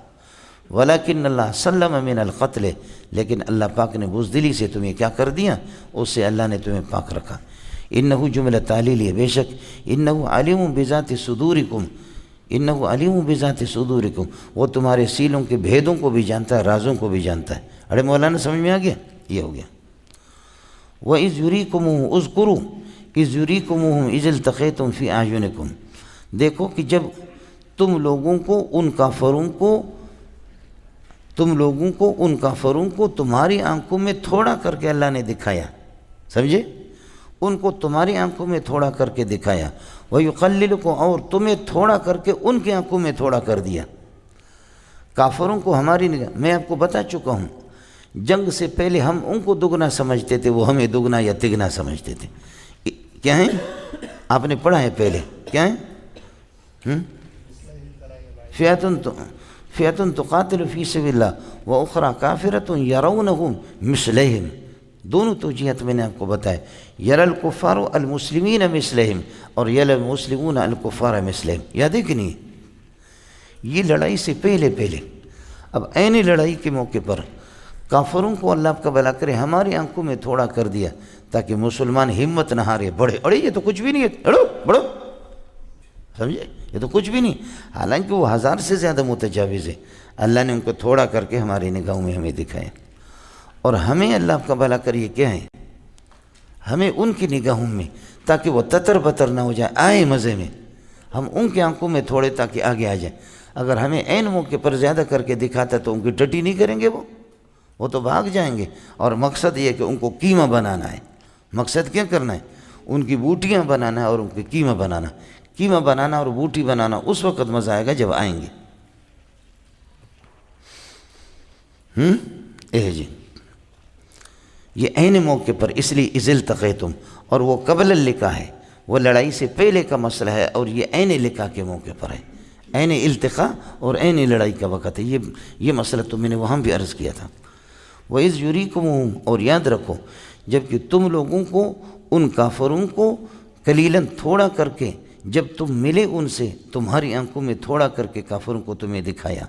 وَلَكِنَّ اللَّهَ سَلَّمَ مِنَ الْقَتْلِ، لیکن اللہ پاک نے بزدلی سے تمہیں کیا کر دیا؟ اس سے اللہ نے تمہیں پاک رکھا. انہو جملہ تعلیلی ہے، بے شک انہو علیم بذات صدورکم، انہو علیم بذات صدورکم، وہ تمہارے سیلوں کے بھیدوں کو بھی جانتا ہے، رازوں کو بھی جانتا ہے. ارے مولانا سمجھ میں آ گیا؟ یہ ہو گیا. وَإِذْ يُرِيكُمُهُمْ اذْكُرُوا إِذْ يُرِيكُمُهُمْ إِذْ الْتَقَيْتُمْ فِي أَعْيُنِكُمْ، دیکھو کہ جب تم لوگوں کو ان کافروں کو تمہاری آنکھوں میں تھوڑا کر کے اللہ نے دکھایا. سمجھے؟ ان کو تمہاری آنکھوں میں تھوڑا کر کے دکھایا. وَيُقَلِّلُكُمْ، اور تمہیں تھوڑا کر کے ان کی آنکھوں میں تھوڑا کر دیا. کافروں کو ہماری نگاہ، میں آپ کو بتا چکا ہوں، جنگ سے پہلے ہم ان کو دگنا سمجھتے تھے، وہ ہمیں دگنا یا تگنا سمجھتے تھے. کیا ہیں؟ آپ نے پڑھا ہے پہلے، کیا ہیں؟ فئۃ تقاتل فی سبیل اللہ واخری کافرۃ یرونہم مثلہم. دونوں توجیہات میں نے آپ کو بتایا، یری الکفار المسلمین مثلہم اور یری المسلمون الکفار مثلہم. یاد ہے کہ نہیں؟ یہ لڑائی سے پہلے. اب عین لڑائی کے موقع پر کافروں کو اللہ آپ کا بھلا کرے ہماری آنکھوں میں تھوڑا کر دیا تاکہ مسلمان ہمت نہ ہارے، بڑھے. اڑے یہ تو کچھ بھی نہیں ہے، بڑھو. سمجھے؟ یہ تو کچھ بھی نہیں، حالانکہ وہ 1000 سے زیادہ متجاوز ہے. اللہ نے ان کو تھوڑا کر کے ہماری نگاہوں میں ہمیں دکھایا. اور ہمیں اللہ آپ کا بھلا کریے کیا ہے؟ ہمیں ان کی نگاہوں میں، تاکہ وہ تتر بتر نہ ہو جائے، آئے مزے میں، ہم ان کی آنکھوں میں تھوڑے تاکہ آگے آ جائیں. اگر ہمیں عین موقع پر زیادہ کر کے دکھاتا تو ان کی ٹٹی نہیں کریں گے، وہ تو بھاگ جائیں گے. اور مقصد یہ کہ ان کو قیمہ بنانا ہے. مقصد کیا کرنا ہے؟ ان کی بوٹیاں بنانا ہے اور ان کی قیمہ بنانا. قیمہ بنانا اور بوٹی بنانا اس وقت مزہ آئے گا جب آئیں گے. جی یہ عین موقع پر، اس لیے اذ التقیتم، اور وہ قبل اللقاء ہے، وہ لڑائی سے پہلے کا مسئلہ ہے، اور یہ عین لقاء کے موقع پر ہے. عین التقاء اور عین لڑائی کا وقت ہے. یہ مسئلہ تو میں نے وہاں بھی عرض کیا تھا. وَإِذْ يُرِيكُمُهُمْ، اور یاد رکھو جب کہ تم لوگوں کو ان کافروں کو قلیلاً تھوڑا کر کے، جب تم ملے ان سے تمہاری آنکھوں میں تھوڑا کر کے کافروں کو تمہیں دکھایا.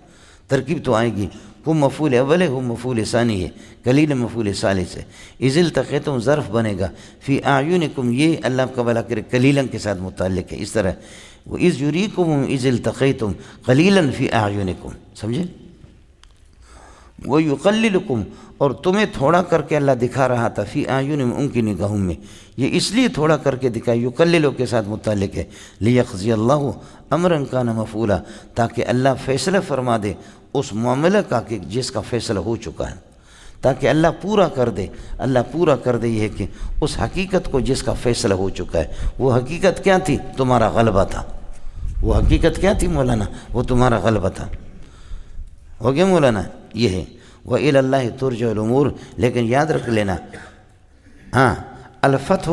ترکیب تو آئے گی، ہم مفعول اول ہے، ہم مفعول ثانی ہے، قلیل مفعول ثالث ہے. اذ التقیتم ظرف بنے گا، فی اعینکم یہ اللہ کا بھلا کرے قلیلاً کے ساتھ متعلق ہے. اس طرح وَإِذْ يُرِيكُمُهُمْ إِذْ الْتَقَيْتُمْ قَلِيلًا فِي أَعْيُنِكُمْ. سمجھے؟ وَيُقَلِّلُكُمْ، اور تمہیں تھوڑا کر کے اللہ دکھا رہا تھا، فی اعینہم ان کی نگاہوں میں. یہ اس لیے تھوڑا کر کے دکھایا، یقللو کے ساتھ متعلق ہے، لیقضی اللہ امرا کان مفعولا، تاکہ اللہ فیصلہ فرما دے اس معاملہ کا کہ جس کا فیصلہ ہو چکا ہے، تاکہ اللہ پورا کر دے. اللہ پورا کر دے یہ ہے کہ اس حقیقت کو جس کا فیصلہ ہو چکا ہے. وہ حقیقت کیا تھی؟ تمہارا غلبہ تھا. وہ حقیقت کیا تھی مولانا؟ وہ تمہارا غلبہ تھا. ہو گیا مولانا؟ یہ ہے وَإِلَى اللَّهِ تُرْجَعُ الْأُمُورُ. لیکن یاد رکھ لینا، ہاں، الفتح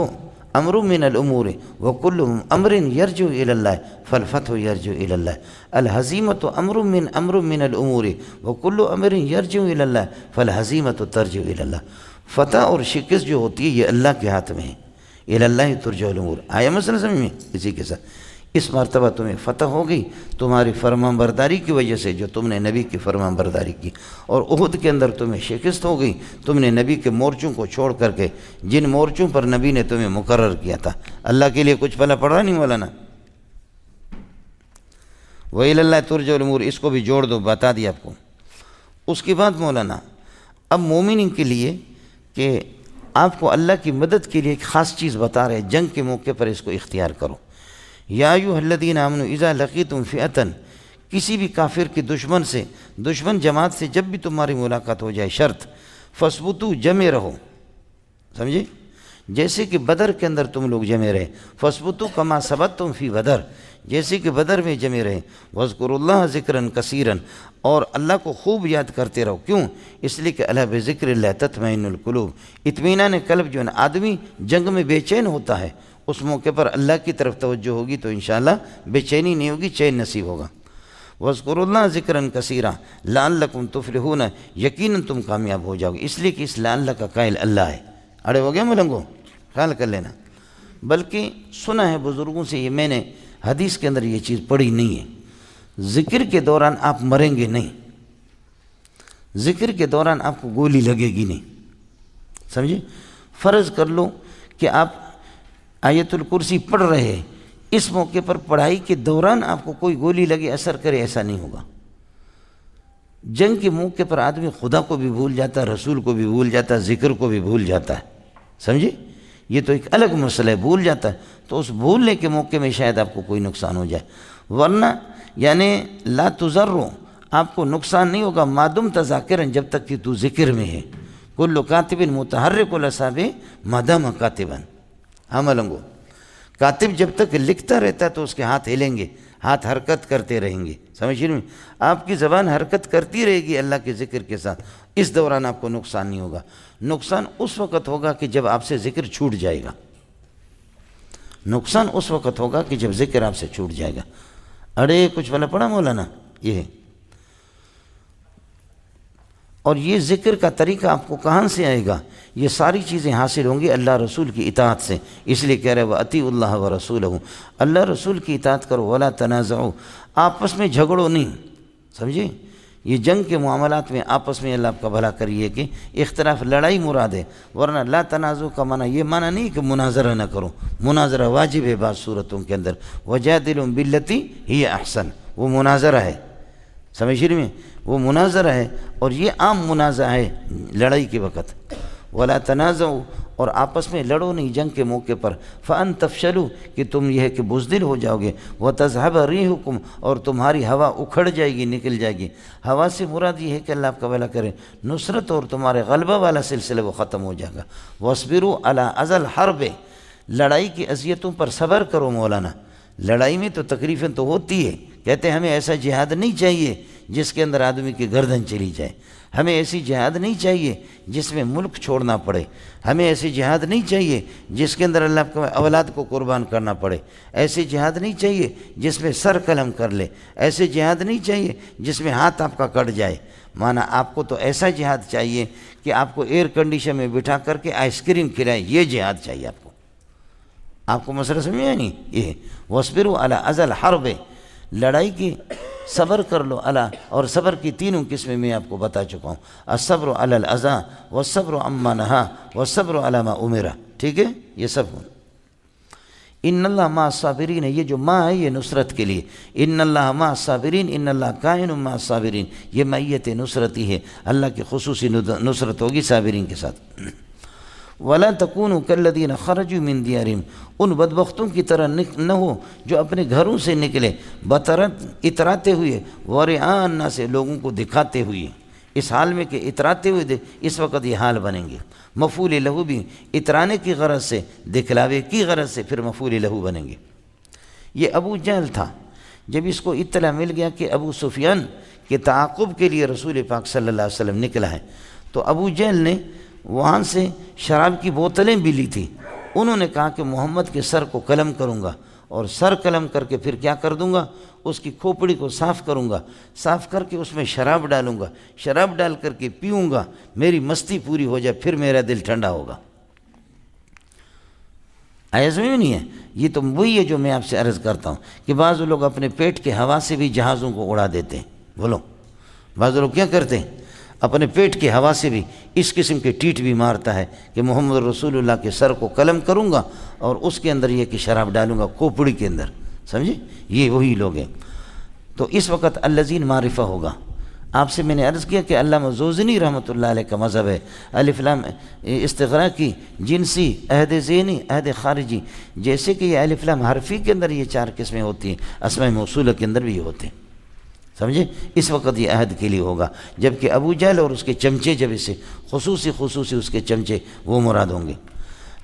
امر من الامور وكل امر يرجع الى الله فالفتح يرجع الى الله. الهزيمة امر من الامور وكل امر يرجع الى الله فالهزيمة ترجع الى الله. فتح اور شکست جو ہوتی ہے یہ اللہ کے ہاتھ میں ہے. الى الله ترجع الامور. آیا مسئلہ سمجھ میں؟ اسی کے ساتھ اس مرتبہ تمہیں فتح ہو گئی تمہاری فرمان برداری کی وجہ سے، جو تم نے نبی کی فرمان برداری کی. اور احد کے اندر تمہیں شکست ہو گئی، تم نے نبی کے مورچوں کو چھوڑ کر کے جن مورچوں پر نبی نے تمہیں مقرر کیا تھا. اللہ کے لیے کچھ پلا پڑا نہیں مولانا؟ وَإِلَى اللَّهِ تُرْجَعُ الْأُمُورُ، اس کو بھی جوڑ دو، بتا دیا آپ کو. اس کے بعد مولانا اب مومنین کے لیے کہ آپ کو اللہ کی مدد کے لیے ایک خاص چیز بتا رہے ہیں، جنگ کے موقع پر اس کو اختیار کرو۔ یا ایھا الذین آمنوا اذا لقیتم فئۃ، کسی بھی کافر کے دشمن سے، دشمن جماعت سے جب بھی تمہاری ملاقات ہو جائے، شرط فثبتوا، جمے رہو، سمجھے؟ جیسے کہ بدر کے اندر تم لوگ جمے رہے، فثبتوا کما ثبتتم فی بدر، جیسے کہ بدر میں جمے رہے، واذکروا اللہ ذکرا کثیرا، اور اللہ کو خوب یاد کرتے رہو۔ کیوں؟ اس لیے کہ الا بذکر اللہ تطمئن القلوب، اطمینان قلب جو ہے نا، آدمی جنگ میں بے چین ہوتا ہے، اس موقع پر اللہ کی طرف توجہ ہوگی تو انشاءاللہ بے چینی نہیں ہوگی، چین نصیب ہوگا۔ وَاذْكُرُوا اللَّهَ ذِكْرًا كَثِيرًا لَعَلَّكُمْ تُفْلِحُونَ، یقیناً تم کامیاب ہو جاؤ گے، اس لیے کہ اس لعل کا قائل اللہ ہے۔ اڑے ہو گئے ملنگو، خیال کر لینا۔ بلکہ سنا ہے بزرگوں سے، یہ میں نے حدیث کے اندر یہ چیز پڑھی نہیں ہے، ذکر کے دوران آپ مریں گے نہیں، ذکر کے دوران آپ کو گولی لگے گی نہیں، سمجھے؟ فرض کر لو کہ آپ آیت الکرسی پڑھ رہے ہیں، اس موقع پر پڑھائی کے دوران آپ کو کوئی گولی لگے، اثر کرے، ایسا نہیں ہوگا۔ جنگ کے موقع پر آدمی خدا کو بھی بھول جاتا ہے، رسول کو بھی بھول جاتا ہے، ذکر کو بھی بھول جاتا ہے، سمجھے؟ یہ تو ایک الگ مسئلہ ہے، بھول جاتا ہے، تو اس بھولنے کے موقع میں شاید آپ کو کوئی نقصان ہو جائے، ورنہ یعنی لا تضروا، آپ کو نقصان نہیں ہوگا ما دمت ذاکرا، جب تک کہ تو ذکر میں ہے۔ کل کاتب متحرک الاصابع ما دام کاتبا، ہاں ملنگو، کاتب جب تک لکھتا رہتا ہے تو اس کے ہاتھ ہلیں گے، ہاتھ حرکت کرتے رہیں گے، سمجھ رہے ہیں؟ آپ کی زبان حرکت کرتی رہے گی اللہ کے ذکر کے ساتھ، اس دوران آپ کو نقصان نہیں ہوگا۔ نقصان اس وقت ہوگا کہ جب آپ سے ذکر چھوٹ جائے گا، نقصان اس وقت ہوگا کہ جب ذکر آپ سے چھوٹ جائے گا۔ اڑے کچھ والا پڑھا مولانا، یہ ہے۔ اور یہ ذکر کا طریقہ آپ کو کہاں سے آئے گا؟ یہ ساری چیزیں حاصل ہوں گی اللہ رسول کی اطاعت سے، اس لیے کہہ رہے وَأَطِیعُوا اللَّهَ وَرَسُولَهُ، اللہ رسول کی اطاعت کرو، وَلَا تَنَازَعُوا، آپس میں جھگڑو نہیں، سمجھے؟ یہ جنگ کے معاملات میں آپس میں اللہ آپ کا بھلا کریے کہ اختلاف، لڑائی مراد ہے، ورنہ لا تنازع کا معنی یہ معنی نہیں کہ مناظرہ نہ کرو، مناظرہ واجب ہے بعض صورتوں کے اندر، وَجَادِلُهُم بِالَّتِی هِیَ أَحْسَنُ، وہ مناظرہ ہے، سمجھ رہے میں؟ وہ مناظرہ ہے، اور یہ عام منازعہ ہے لڑائی کے وقت۔ وَلَا تَنَازَعُوا، اور آپس میں لڑو نہیں جنگ کے موقع پر، فَأَن تَفْشَلُوا، کہ تم یہ ہے کہ بزدل ہو جاؤ گے، وَتَذْهَبَ رِيحُكُمْ، اور تمہاری ہوا اکھڑ جائے گی، نکل جائے گی۔ ہوا سے مراد یہ ہے کہ اللہ آپ کا بھلا کرے، نصرت اور تمہارے غلبہ والا سلسلہ وہ ختم ہو جائے گا۔ وَاصْبِرُوا عَلَىٰ أَذَى الْحَرْبِ، لڑائی کی اذیتوں پر صبر کرو مولانا۔ لڑائی میں تو تکلیفیں تو ہوتی ہے، کہتے ہیں ہمیں ایسا جہاد نہیں چاہیے جس کے اندر آدمی کی گردن چلی جائے، ہمیں ایسی جہاد نہیں چاہیے جس میں ملک چھوڑنا پڑے، ہمیں ایسی جہاد نہیں چاہیے جس کے اندر اللہ کے اولاد کو قربان کرنا پڑے، ایسی جہاد نہیں چاہیے جس میں سر قلم کر لے، ایسے جہاد نہیں چاہیے جس میں ہاتھ آپ کا کٹ جائے۔ مانا آپ کو تو ایسا جہاد چاہیے کہ آپ کو ایئر کنڈیشن میں بٹھا کر کے آئس کریم کھلائے، یہ جہاد چاہیے آپ کو۔ آپ کو مسئلہ سمجھا نہیں؟ یہ وَاصْبِرُوا عَلَىٰ أَذَى الْحَرْبِ، لڑائی کی صبر کر لو اللہ، اور صبر کی تینوں قسمیں میں آپ کو بتا چکا ہوں، الصبر علی الاذى، والصبر عما نہا، والصبر علی ما امر، ٹھیک ہے؟ یہ سب ان اللہ مع الصابرین، یہ جو ماں ہے یہ نصرت کے لیے، ان اللہ مع الصابرین، ان اللہ کائن مع الصابرین، یہ معیت نصرتی ہے، اللہ کی خصوصی نصرت ہوگی صابرین کے ساتھ۔ وَلَا تَكُونُوا كَالَّذِينَ خَرَجُوا مِن دِيَارِهِمْ، ان بدبختوں کی طرح نہ ہو جو اپنے گھروں سے نکلے، اتراتے ہوئے، وَرِئَاءَ النَّاسِ، لوگوں کو دکھاتے ہوئے، اس حال میں کہ اتراتے ہوئے اس وقت یہ حال بنیں گے، مفعول لہو بھی اترانے کی غرض سے، دکھلاوے کی غرض سے پھر مفعول لہو بنیں گے۔ یہ ابو جہل تھا، جب اس کو اطلاع مل گیا کہ ابو سفیان کے تعاقب کے لیے رسول پاک صلی اللہ علیہ وسلم نکلا ہے، تو ابو جہل نے وہاں سے شراب کی بوتلیں بھی لی تھی، انہوں نے کہا کہ محمد کے سر کو قلم کروں گا، اور سر قلم کر کے پھر کیا کر دوں گا، اس کی کھوپڑی کو صاف کروں گا، صاف کر کے اس میں شراب ڈالوں گا، شراب ڈال کر کے پیوں گا، میری مستی پوری ہو جائے، پھر میرا دل ٹھنڈا ہوگا۔ آیا سمجھ نہیں ہے؟ یہ تو وہی ہے جو میں آپ سے عرض کرتا ہوں کہ بعض لوگ اپنے پیٹ کے ہوا سے بھی جہازوں کو اڑا دیتے ہیں۔ بولو، بعض لوگ کیا کرتے ہیں؟ اپنے پیٹ کی ہوا سے بھی اس قسم کے ٹیٹ بھی مارتا ہے کہ محمد رسول اللہ کے سر کو قلم کروں گا اور اس کے اندر یہ کہ شراب ڈالوں گا کھوپڑی کے اندر، سمجھے؟ یہ وہی لوگ ہیں۔ تو اس وقت الذین معرفہ ہوگا، آپ سے میں نے عرض کیا کہ علامہ زوزنی رحمۃ اللہ علیہ کا مذہب ہے الف لام استغراقی، جنسی، عہد ذہنی، عہد خارجی، جیسے کہ یہ الف لام حرفی کے اندر یہ 4 قسمیں ہوتی ہیں، اسماء موصولہ کے اندر بھی یہ ہوتے ہیں، سمجھے؟ اس وقت یہ عہد کے لیے ہوگا، جبکہ ابو جہل اور اس کے چمچے جب اسے خصوصی اس کے چمچے وہ مراد ہوں گے۔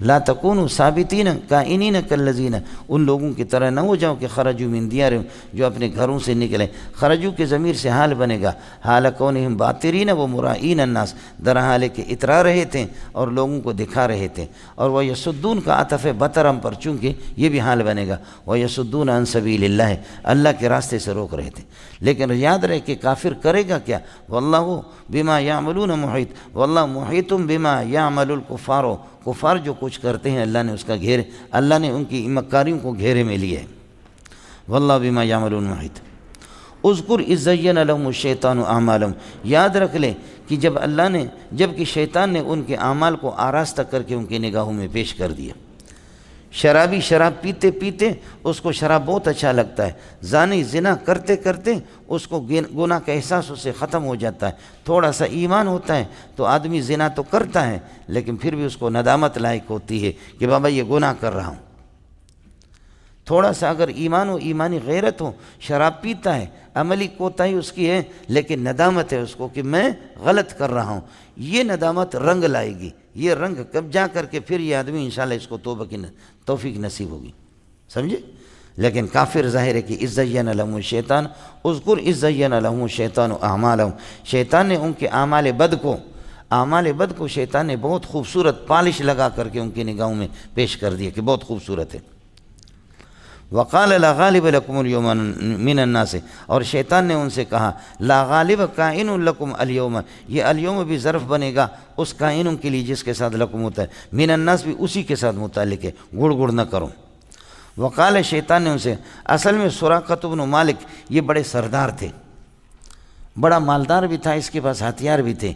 لا تکونوا ثابتین کائنین کالذین، ان لوگوں کی طرح نہ ہو جاؤ کہ خرجوا من دیارہم، جو اپنے گھروں سے نکلے۔ خرجو کے ضمیر سے حال بنے گا، حال کونہم باطرین و مرائین الناس، در حال کہ اترا رہے تھے اور لوگوں کو دکھا رہے تھے، اور وہ یصدون کا عطف ہے بطرم پر، چونکہ یہ بھی حال بنے گا، وہ یصدون عن سبیل اللہ، اللہ کے راستے سے روک رہے تھے۔ لیکن یاد رہے کہ کافر کرے گا کیا؟ واللہ بما یعملون محیط، واللہ محیط بما یعمل الکفار، کفار جو کچھ کرتے ہیں اللہ نے اس کا گھیرے، اللہ نے ان کی مکاریوں کو گھیرے میں لیا ہے۔ واللہ بما یعملون محیط۔ اذکر اذ زین لهم الشیطان اعمالهم، یاد رکھ لیں کہ جب کہ شیطان نے ان کے اعمال کو آراستہ کر کے ان کی نگاہوں میں پیش کر دیا۔ شرابی شراب پیتے پیتے اس کو شراب بہت اچھا لگتا ہے، زانی زنا کرتے کرتے اس کو گناہ کا احساس اس سے ختم ہو جاتا ہے، تھوڑا سا ایمان ہوتا ہے تو آدمی زنا تو کرتا ہے لیکن پھر بھی اس کو ندامت لائق ہوتی ہے کہ بابا یہ گناہ کر رہا ہوں۔ تھوڑا سا اگر ایمان و ایمانی غیرت ہو، شراب پیتا ہے، عملی کوتاہی اس کی ہے لیکن ندامت ہے اس کو کہ میں غلط کر رہا ہوں، یہ ندامت رنگ لائے گی، یہ رنگ کب جا کر کے پھر یہ آدمی انشاءاللہ اس کو توبہ کی توفیق نصیب ہوگی، سمجھے؟ لیکن کافر ظاہر ہے کہ اذ زین لهم الشیطان، اذکر اذ زین لهم الشیطان اعمالهم، شیطان نے ان کے اعمال بد کو شیطان نے بہت خوبصورت پالش لگا کر کے ان کی نگاہوں میں پیش کر دیا کہ بہت خوبصورت ہے۔ وقال لا غالب لکم اليوم من الناس، اور شیطان نے ان سے کہا لا غالب کائن لکم اليوم، یہ اليوم بھی ظرف بنے گا اس کائن کے لیے جس کے ساتھ لکم ہوتا ہے، من الناس بھی اسی کے ساتھ متعلق ہے، گڑ گڑ نہ کرو۔ وقال، شیطان نے ان سے، اصل میں سراقۃ بن مالک یہ بڑے سردار تھے، بڑا مالدار بھی تھا، اس کے پاس ہتھیار بھی تھے۔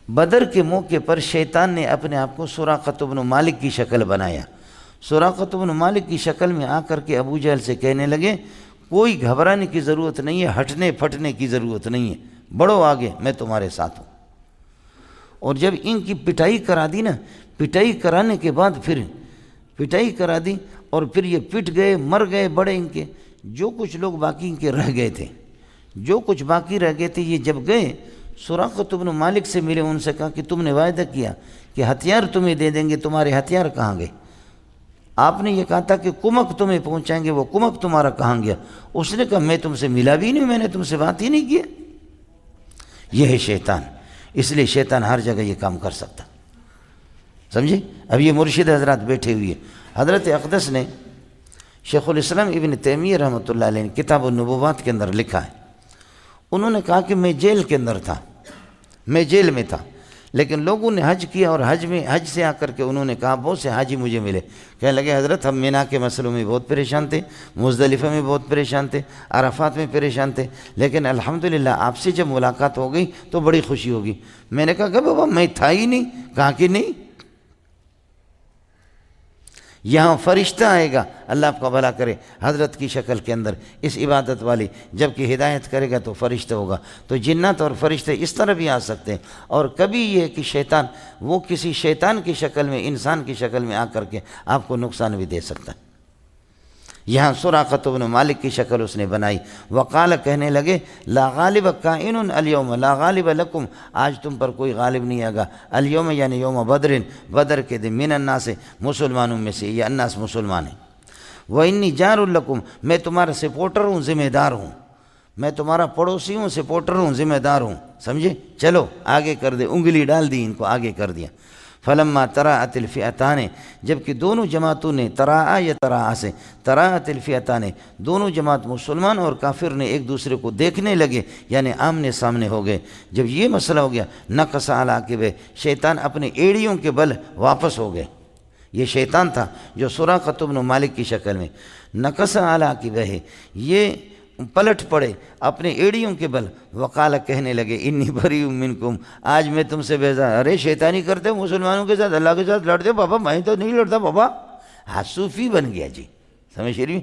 بدر کے موقع پر شیطان نے اپنے آپ کو سراقۃ بن مالک کی شکل بنایا، سراقۃ بن مالک کی شکل میں آ کر کے ابو جہل سے کہنے لگے کوئی گھبرانے کی ضرورت نہیں ہے، ہٹنے پھٹنے کی ضرورت نہیں ہے، بڑھو آگے، میں تمہارے ساتھ ہوں۔ اور جب ان کی پٹائی کرا دی نا، پٹائی کرانے کے بعد پھر پٹائی کرا دی اور پھر یہ پٹ گئے، مر گئے بڑے ان کے، جو کچھ لوگ باقی ان کے رہ گئے تھے، جو کچھ باقی رہ گئے تھے، یہ جب گئے سراقۃ بن مالک سے ملے، ان سے کہا کہ تم نے وعدہ کیا کہ ہتھیار تمہیں دے دیں گے، تمہارے ہتھیار کہاں گئے؟ آپ نے یہ کہا تھا کہ کمک تمہیں پہنچائیں گے، وہ کمک تمہارا کہاں گیا؟ اس نے کہا میں تم سے ملا بھی نہیں، میں نے تم سے بات ہی نہیں کیا۔ یہ ہے شیطان، اس لیے شیطان ہر جگہ یہ کام کر سکتا، سمجھے؟ اب یہ مرشد حضرات بیٹھے ہوئے، حضرت اقدس نے شیخ الاسلام ابن تیمیہ رحمۃ اللہ علیہ نے کتاب النبوات کے اندر لکھا ہے، انہوں نے کہا کہ میں جیل کے اندر تھا، میں جیل میں تھا، لیکن لوگوں نے حج کیا اور حج سے آ کر کے انہوں نے کہا بہت سے حاجی مجھے ملے، کہنے لگے حضرت ہم مینا کے مسئلوں میں بہت پریشان تھے، مزدلفہ میں بہت پریشان تھے، عرفات میں پریشان تھے، لیکن الحمدللہ آپ سے جب ملاقات ہو گئی تو بڑی خوشی ہوگی۔ میں نے کہا کہ بابا میں تھا ہی نہیں، کہا کہ نہیں، یہاں فرشتہ آئے گا، اللہ آپ کا بھلا کرے، حضرت کی شکل کے اندر، اس عبادت والی، جب کہ ہدایت کرے گا تو فرشتہ ہوگا، تو جنات اور فرشتے اس طرح بھی آ سکتے ہیں۔ اور کبھی یہ کہ شیطان وہ کسی شیطان کی شکل میں، انسان کی شکل میں آ کر کے آپ کو نقصان بھی دے سکتا ہے۔ یہاں سراقۃ بن مالک کی شکل اس نے بنائی، وقال، کہنے لگے لا غالب کائن اليوم، لا غالب لکم، آج تم پر کوئی غالب نہیں آگا، اليوم یعنی یوم بدر، بدر کے دن، من الناس، مسلمانوں میں سے، یہ الناس مسلمان ہیں، وانی جار لکم، میں تمہارا سپورٹر ہوں، ذمہ دار ہوں، میں تمہارا پڑوسی ہوں، سپورٹر ہوں، ذمہ دار ہوں، سمجھے؟ چلو آگے کر دے، انگلی ڈال دی، ان کو آگے کر دیا۔ فلما تراءت الفئتان، جبکہ دونوں جماعتوں نے، تراء یا تراء سے، تراءت الفئتان، دونوں جماعت مسلمان اور کافر نے ایک دوسرے کو دیکھنے لگے، یعنی آمنے سامنے ہو گئے۔ جب یہ مسئلہ ہو گیا، نقص علی عقبیہ، شیطان اپنے ایڑیوں کے بل واپس ہو گئے۔ یہ شیطان تھا جو سراقۃ بن مالک کی شکل میں، نقص علی عقبیہ، یہ پلٹ پڑے اپنے ایڑیوں کے بل، وقال، کہنے لگے انی بریء منکم، آج میں تم سے بیزار، ارے شیطانی کرتے ہو مسلمانوں کے ساتھ، اللہ کے ساتھ لڑتے ہو بابا، میں تو نہیں لڑتا بابا، ہاں صوفی بن گیا جی، سمجھ رہی؟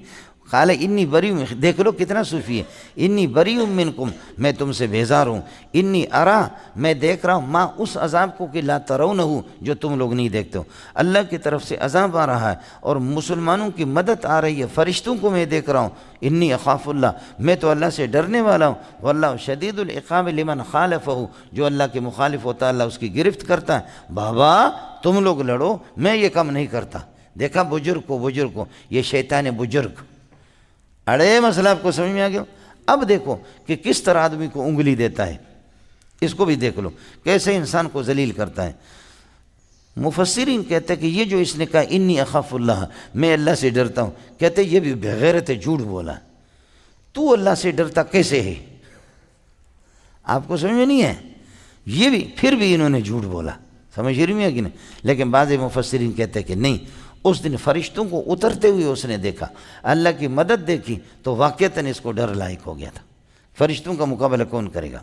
قال انی بریء، دیکھ لو کتنا صوفی ہے، انی بریء منکم، میں تم سے بیزار ہوں، انی ارا، میں دیکھ رہا ہوں، ماں اس عذاب کو کہ لا ترونہ، جو تم لوگ نہیں دیکھتے ہو۔ اللہ کی طرف سے عذاب آ رہا ہے اور مسلمانوں کی مدد آ رہی ہے، فرشتوں کو میں دیکھ رہا ہوں۔ انی اخاف اللہ، میں تو اللہ سے ڈرنے والا ہوں۔ واللہ شدید العقاب لمن خالفہ، جو اللہ کے مخالف ہوتا ہے اللہ اس کی گرفت کرتا ہے۔ بابا تم لوگ لڑو، میں یہ کام نہیں کرتا۔ دیکھا بزرگ کو، یہ شیطان بزرگ، اڑے مسئلہ آپ کو سمجھ میں آ گیا؟ اب دیکھو کہ کس طرح آدمی کو انگلی دیتا ہے، اس کو بھی دیکھ لو کیسے انسان کو ذلیل کرتا ہے۔ مفسرین کہتے ہیں کہ یہ جو اس نے کہا انی اخاف اللہ، میں اللہ سے ڈرتا ہوں، کہتے ہیں یہ بھی بغیرت جھوٹ بولا۔ تو اللہ سے ڈرتا کیسے ہے؟ آپ کو سمجھ میں نہیں ہے؟ یہ بھی پھر بھی انہوں نے جھوٹ بولا، سمجھ رہی میں ہے کہ نہیں؟ لیکن بعض مفسرین کہتے ہیں کہ نہیں، اس دن فرشتوں کو اترتے ہوئے اس نے دیکھا، اللہ کی مدد دیکھی تو واقعتاً اس کو ڈر لاحق ہو گیا تھا۔ فرشتوں کا مقابلہ کون کرے گا؟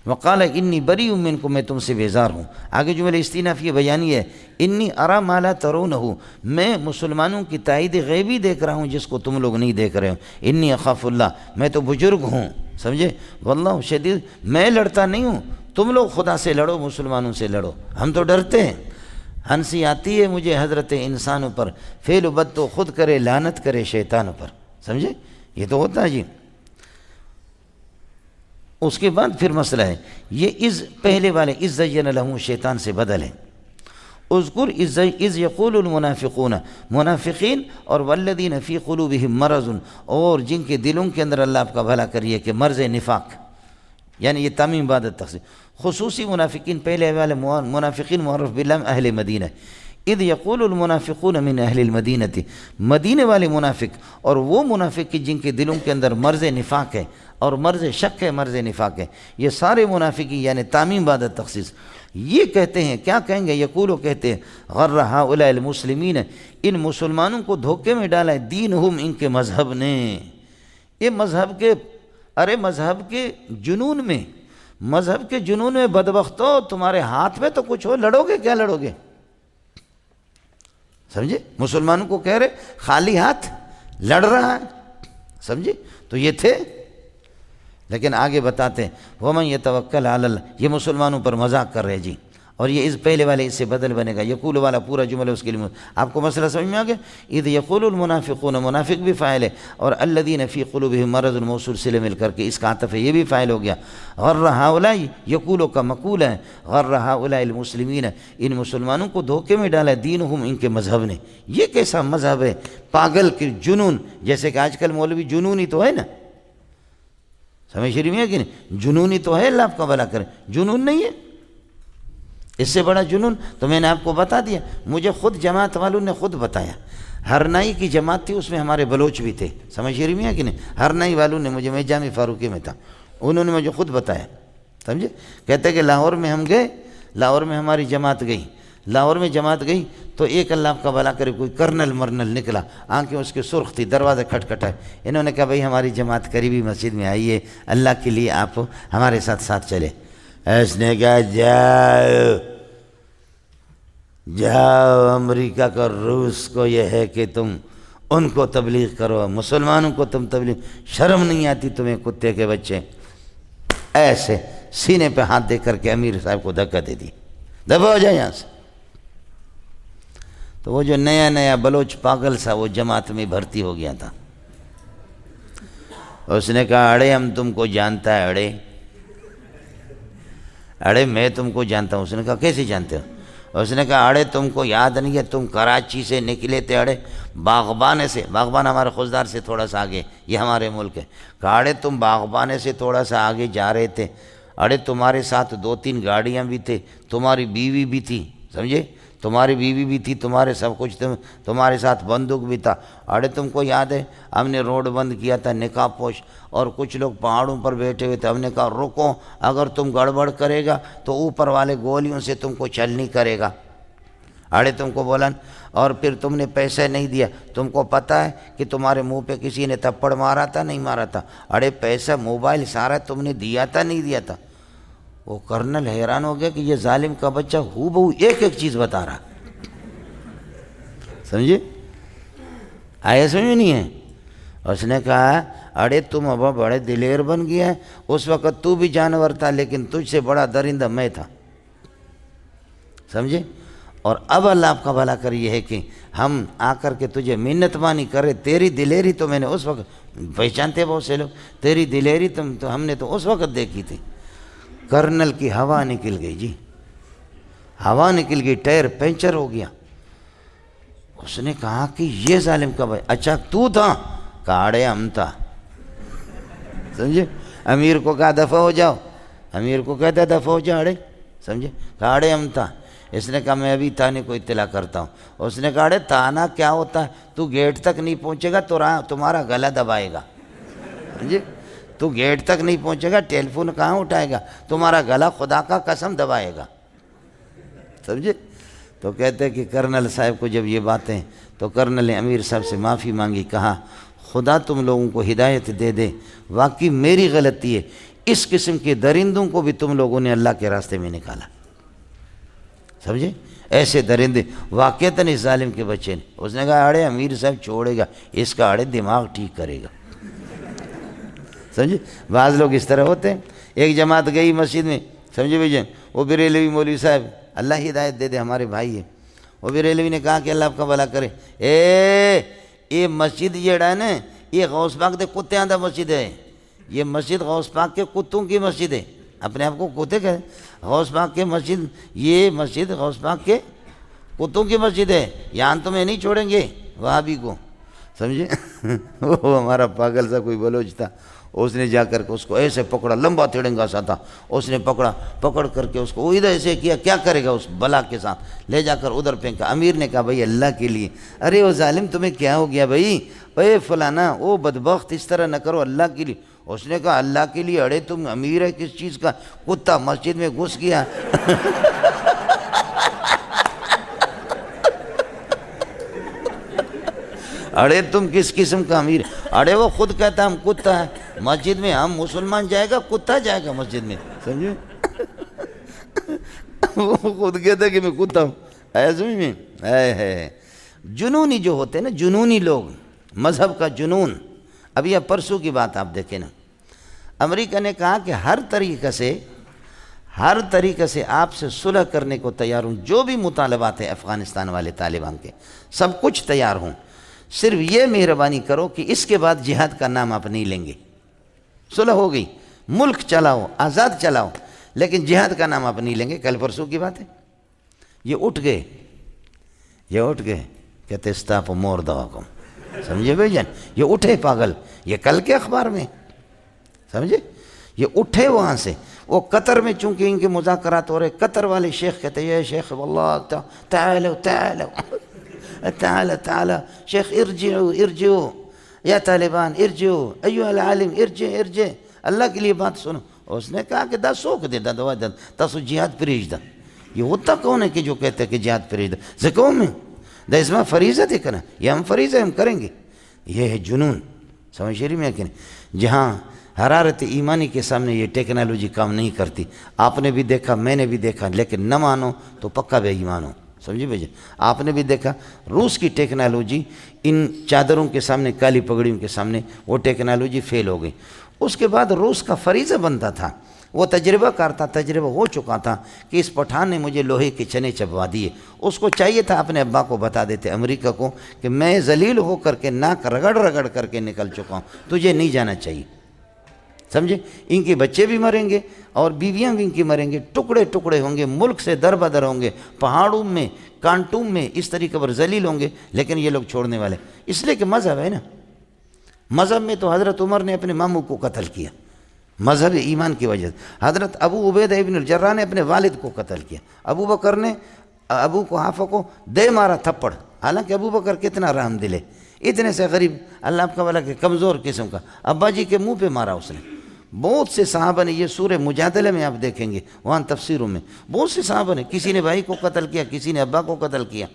وقال انی بریء منکم، میں تم سے بیزار ہوں۔ آگے جملہ استئنافیہ بیانی ہے، انی ارا ما لا ترونہ، میں مسلمانوں کی تائید غیبی دیکھ رہا ہوں جس کو تم لوگ نہیں دیکھ رہے ہو۔ انی اخاف اللہ، میں تو بزرگ ہوں، سمجھے؟ واللہ شدید، میں لڑتا نہیں ہوں، تم لوگ خدا سے لڑو، مسلمانوں سے لڑو، ہم تو ڈرتے ہیں۔ ہنسی آتی ہے مجھے حضرت انسانوں پر، فعل و بد تو خود کرے، لعنت کرے شیطانوں پر، سمجھے؟ یہ تو ہوتا ہے جی۔ اس کے بعد پھر مسئلہ ہے یہ پہلے والے اذ زین لہم شیطان سے بدل ہے۔ اذکر اذ یقول المنافقون، منافقین اور والذین فی قلوبہم مرض، اور جن کے دلوں کے اندر اللہ آپ کا بھلا کریے کہ مرض نفاق، یعنی یہ تمیم عبادت تخصیص، خصوصی منافقین، پہلے والے منافقین معرف باللہ اہل مدینہ۔ اذ یقول المنافقون من اہل المدینہ، مدینے والے منافق اور وہ منافق جن کے دلوں کے اندر مرض نفاق ہے اور مرض شک ہے، مرض نفاق ہے، یہ سارے منافقی یعنی تامیم عبادت تخصیص، یہ کہتے ہیں، کیا کہیں گے؟ یقولو کہتے ہیں، غر ہؤلاء المسلمین، ان مسلمانوں کو دھوکے میں ڈالا ہے، دینہم، ان کے مذہب نے، یہ مذہب کے، ارے مذہب کے جنون میں، مذہب کے جنون میں بدبختو، تمہارے ہاتھ میں تو کچھ ہو، لڑو گے کیا لڑو گے؟ سمجھے؟ مسلمانوں کو کہہ رہے خالی ہاتھ لڑ رہا ہے، سمجھے؟ تو یہ تھے، لیکن آگے بتاتے ہیں وَمَن يَتَوَكَّلْ عَلَى اللَّهِ، یہ مسلمانوں پر مذاق کر رہے جی، اور یہ اس پہلے والے اس سے بدل بنے گا، یقول والا پورا جملہ اس کے لیے۔ آپ کو مسئلہ سمجھ میں آ گیا؟ اذ یقول المنافقون، منافق بھی فاعل ہے، اور الذین فی قلوبہم مرض موصول سے مل کر کے اس کا عطف ہے، یہ بھی فاعل ہو گیا۔ غر ہؤلاء، یقولو کا مقول ہے، غر ہؤلاء المسلمین، ان مسلمانوں کو دھوکے میں ڈالا دینہم، ان کے مذہب نے۔ یہ کیسا مذہب ہے؟ پاگل کے جنون، جیسے کہ آج کل مولوی جنونی تو ہے نا، سمجھ رہی ہے کہ نہیں؟ جنونی تو ہے، اللہ آپ کا بھلا کرے، جنون نہیں ہے اس سے بڑا جنون۔ تو میں نے آپ کو بتا دیا، مجھے خود جماعت والوں نے خود بتایا، ہرنائی کی جماعت تھی، اس میں ہمارے بلوچ بھی تھے، سمجھ رہی ہے کہ نہیں؟ ہرنائی والوں نے مجھے، میں جامع فاروقی میں تھا، انہوں نے مجھے خود بتایا، سمجھے؟ کہتے کہ لاہور میں ہم گئے، لاہور میں ہماری جماعت گئی، لاہور میں جماعت گئی تو ایک اللہ آپ کا بھلا کرے کوئی کرنل مرنل نکلا، آنکھیں اس کی سرخ تھی، دروازہ کھٹکھٹائے، انہوں نے کہا بھائی ہماری جماعت قریبی مسجد میں آئیے، اللہ کے لیے آپ ہمارے ساتھ چلے۔ اس نے کہا جاؤ امریکہ کا، روس کو یہ ہے کہ تم ان کو تبلیغ کرو، مسلمانوں کو تم تبلیغ، شرم نہیں آتی تمہیں کتے کے بچے؟ ایسے سینے پہ ہاتھ دے کر کے امیر صاحب کو دھکا دے دی، دبا ہو جائے یہاں سے۔ تو وہ جو نیا بلوچ پاگل سا وہ جماعت میں بھرتی ہو گیا تھا، اس نے کہا اڑے ہم تم کو جانتا ہے، اڑے میں تم کو جانتا ہوں۔ اس نے کہا کیسے جانتے ہو؟ اس نے کہا اڑے تم کو یاد نہیں ہے، تم کراچی سے نکلے تھے، اڑے باغبانے سے، باغبان ہمارے خوزدار سے تھوڑا سا آگے، یہ ہمارے ملک ہے، کہا اڑے تم باغبانے سے تھوڑا سا آگے جا رہے تھے، اڑے تمہارے ساتھ 2-3 گاڑیاں بھی تھے، تمہاری بیوی بھی تھی، سمجھے؟ تمہاری بیوی بھی تھی، تمہارے سب کچھ، تمہارے ساتھ بندوق بھی تھا، اڑے تم کو یاد ہے ہم نے روڈ بند کیا تھا، نقاب پوش، اور کچھ لوگ پہاڑوں پر بیٹھے ہوئے تھے، ہم نے کہا رکو، اگر تم گڑبڑ کرے گا تو اوپر والے گولیوں سے تم کو چلنی کرے گا، اڑے تم کو بولا، اور پھر تم نے پیسہ نہیں دیا، تم کو پتہ ہے کہ تمہارے منہ پہ کسی نے تھپڑ مارا تھا نہیں مارا تھا، اڑے پیسہ موبائل سارا تم نے دیا تھا نہیں دیا تھا۔ وہ کرنل حیران ہو گیا کہ یہ ظالم کا بچہ ہو بہو ایک چیز بتا رہا، سمجھے؟ آیا سمجھ میں نہیں ہے؟ اس نے کہا اڑے تم اب بڑے دلیر بن گیا ہے، اس وقت تو بھی جانور تھا لیکن تجھ سے بڑا درندہ میں تھا، سمجھے؟ اور اب اللہ آپ کا بھلا کر یہ ہے کہ ہم آ کر کے تجھے منت مانی کرے، تیری دلیری تو میں نے اس وقت پہچانتے بہت سے لوگ، تیری دلیری تو ہم نے تو اس وقت دیکھی تھی۔ کرنل کی ہوا نکل گئی جی، ہوا نکل گئی، ٹائر پنچر ہو گیا۔ اس نے کہا کہ یہ ظالم کا بھائی، اچھا تو تھا؟ کاڑے ہم تھا، سمجھے؟ امیر کو کہا دفع ہو جاؤ، امیر کو کہتا دفع ہو جاؤ، اڑے، سمجھے؟ کاڑے ہم تھا۔ اس نے کہا میں ابھی تانے کو اطلاع کرتا ہوں۔ اس نے کہا اڑے تانا کیا ہوتا ہے، تو گیٹ تک نہیں پہنچے گا تو تمہارا گلا دبائے گا، سمجھے؟ تو گیٹ تک نہیں پہنچے گا، ٹیلی فون کہاں اٹھائے گا، تمہارا گلا خدا کا قسم دبائے گا، سمجھے؟ تو کہتے ہیں کہ کرنل صاحب کو جب یہ باتیں، تو کرنل نے امیر صاحب سے معافی مانگی، کہا خدا تم لوگوں کو ہدایت دے دے، واقعی میری غلطی ہے، اس قسم کے درندوں کو بھی تم لوگوں نے اللہ کے راستے میں نکالا، سمجھے؟ ایسے درندے واقعتاً اس ظالم کے بچے نے۔ اس نے کہا اڑے امیر صاحب چھوڑے گا، اس کا اڑے دماغ ٹھیک کرے گا، سمجھے؟ بعض لوگ اس طرح ہوتے ہیں۔ ایک جماعت گئی مسجد میں، سمجھے بھائی جان، وہ بریلوی مولوی صاحب، اللہ ہدایت دے دے، ہمارے بھائی ہیں، وہ بریلوی نے کہا کہ اللہ آپ کا بھلا کرے، یہ مسجد جیڑا ہے نا، یہ غوث پاک دے کتےاں دا مسجد ہے، یہ مسجد غوث پاک کے کتوں کی مسجد ہے، اپنے آپ کو کتے کہے، غوث پاک کے مسجد، یہ مسجد غوث پاک کے کتوں کی مسجد ہے، یہاں تمہیں نہیں چھوڑیں گے وہابی کو، سمجھے؟ وہ ہمارا پاگل سا کوئی بلوچ تھا، اس نے جا کر کے اس کو ایسے پکڑا، لمبا تڑنگا سا تھا، اس نے پکڑ کر کے اس کو ادھر ایسے کیا، کیا کرے گا اس بلا کے ساتھ، لے جا کر ادھر پھینکا۔ امیر نے کہا بھائی اللہ کے لیے، ارے وہ ظالم تمہیں کیا ہو گیا بھائی، اے فلانا او بدبخت اس طرح نہ کرو اللہ کے لیے۔ اس نے کہا اللہ کے لیے، اڑے تم امیر ہے کس چیز کا، کتا مسجد میں گھس گیا۔ اڑے تم کس قسم کا امیر، اڑے وہ خود کہتا ہم کتا ہے، مسجد میں ہم مسلمان جائے گا کتا جائے گا مسجد میں، سمجھے؟ وہ خود کہتا ہے کہ میں کتا ہوں، ایسا سمجھ میں ہے۔ جنونی جو ہوتے ہیں نا، جنونی لوگ، مذہب کا جنون۔ اب یہ پرسوں کی بات آپ دیکھیں نا، امریکہ نے کہا کہ ہر طریقے سے آپ سے صلح کرنے کو تیار ہوں، جو بھی مطالبات ہیں افغانستان والے طالبان کے، سب کچھ تیار ہوں، صرف یہ مہربانی کرو کہ اس کے بعد جہاد کا نام آپ نہیں لیں گے۔ صلح ہو گئی، ملک چلاؤ، آزاد چلاؤ، لیکن جہاد کا نام آپ نہیں لیں گے۔ کل پرسوں کی بات ہے، یہ اٹھ گئے کہتے استاپ مور دواکم، سمجھے بھائی جان؟ یہ اٹھے پاگل، یہ کل کے اخبار میں، سمجھے؟ یہ اٹھے وہاں سے، وہ قطر میں چونکہ ان کے مذاکرات ہو رہے، قطر والے شیخ کہتے ہیں شیخ واللہ تعالوا تعالى شیخ ارجعوا یا طالبان ارجعوا ایوہ العالم ارجع اللہ کے لیے بات سنو۔ اس نے کہا کہ دا سوک دے دا دوا دا تاسو جہاد پریج دا، یہ ہوتا کون ہے کہ جو کہتا ہے کہ جہاد پریج دا، زکوم میں دا اس میں فریضہ دے کرنا، یہ ہم فریضہ ہم کریں گے۔ یہ ہے جنون، سمجھ شریف میں کہ جہاں حرارت ایمانی کے سامنے یہ ٹیکنالوجی کام نہیں کرتی، آپ نے بھی دیکھا میں نے بھی دیکھا، لیکن نہ مانو تو پکا بے ایمان ہو، سمجھے بھائی؟ آپ نے بھی دیکھا روس کی ٹیکنالوجی ان چادروں کے سامنے، کالی پگڑیوں کے سامنے وہ ٹیکنالوجی فیل ہو گئی۔ اس کے بعد روس کا فریضہ بنتا تھا، وہ تجربہ ہو چکا تھا کہ اس پٹھان نے مجھے لوہے کے چنے چبوا دیے، اس کو چاہیے تھا اپنے ابا کو بتا دیتے امریکہ کو کہ میں ذلیل ہو کر کے ناک رگڑ کر کے نکل چکا ہوں، تجھے نہیں جانا چاہیے، سمجھے؟ ان کے بچے بھی مریں گے اور بیویاں بھی ان کی مریں گے، ٹکڑے ہوں گے، ملک سے در بدر ہوں گے، پہاڑوں میں، کانٹوں میں اس طریقے پر ذلیل ہوں گے، لیکن یہ لوگ چھوڑنے والے، اس لیے کہ مذہب ہے نا۔ مذہب میں تو حضرت عمر نے اپنے ماموں کو قتل کیا، مذہب ایمان کی وجہ سے۔ حضرت ابو عبیدہ ابن الجراح نے اپنے والد کو قتل کیا، ابو بکر نے ابو قحافہ کو دے مارا تھپڑ، حالانکہ ابو بکر کتنا رحم دل ہے، اتنے سے غریب، اللہ آپ کا بھلا کہ کمزور قسم کا، ابا جی کے منہ پہ مارا اس نے۔ بہت سے صحابہ نے، یہ سورہ مجادلہ میں آپ دیکھیں گے وہاں تفسیروں میں، بہت سے صحابہ نے، کسی نے بھائی کو قتل کیا، کسی نے ابا کو قتل کیا۔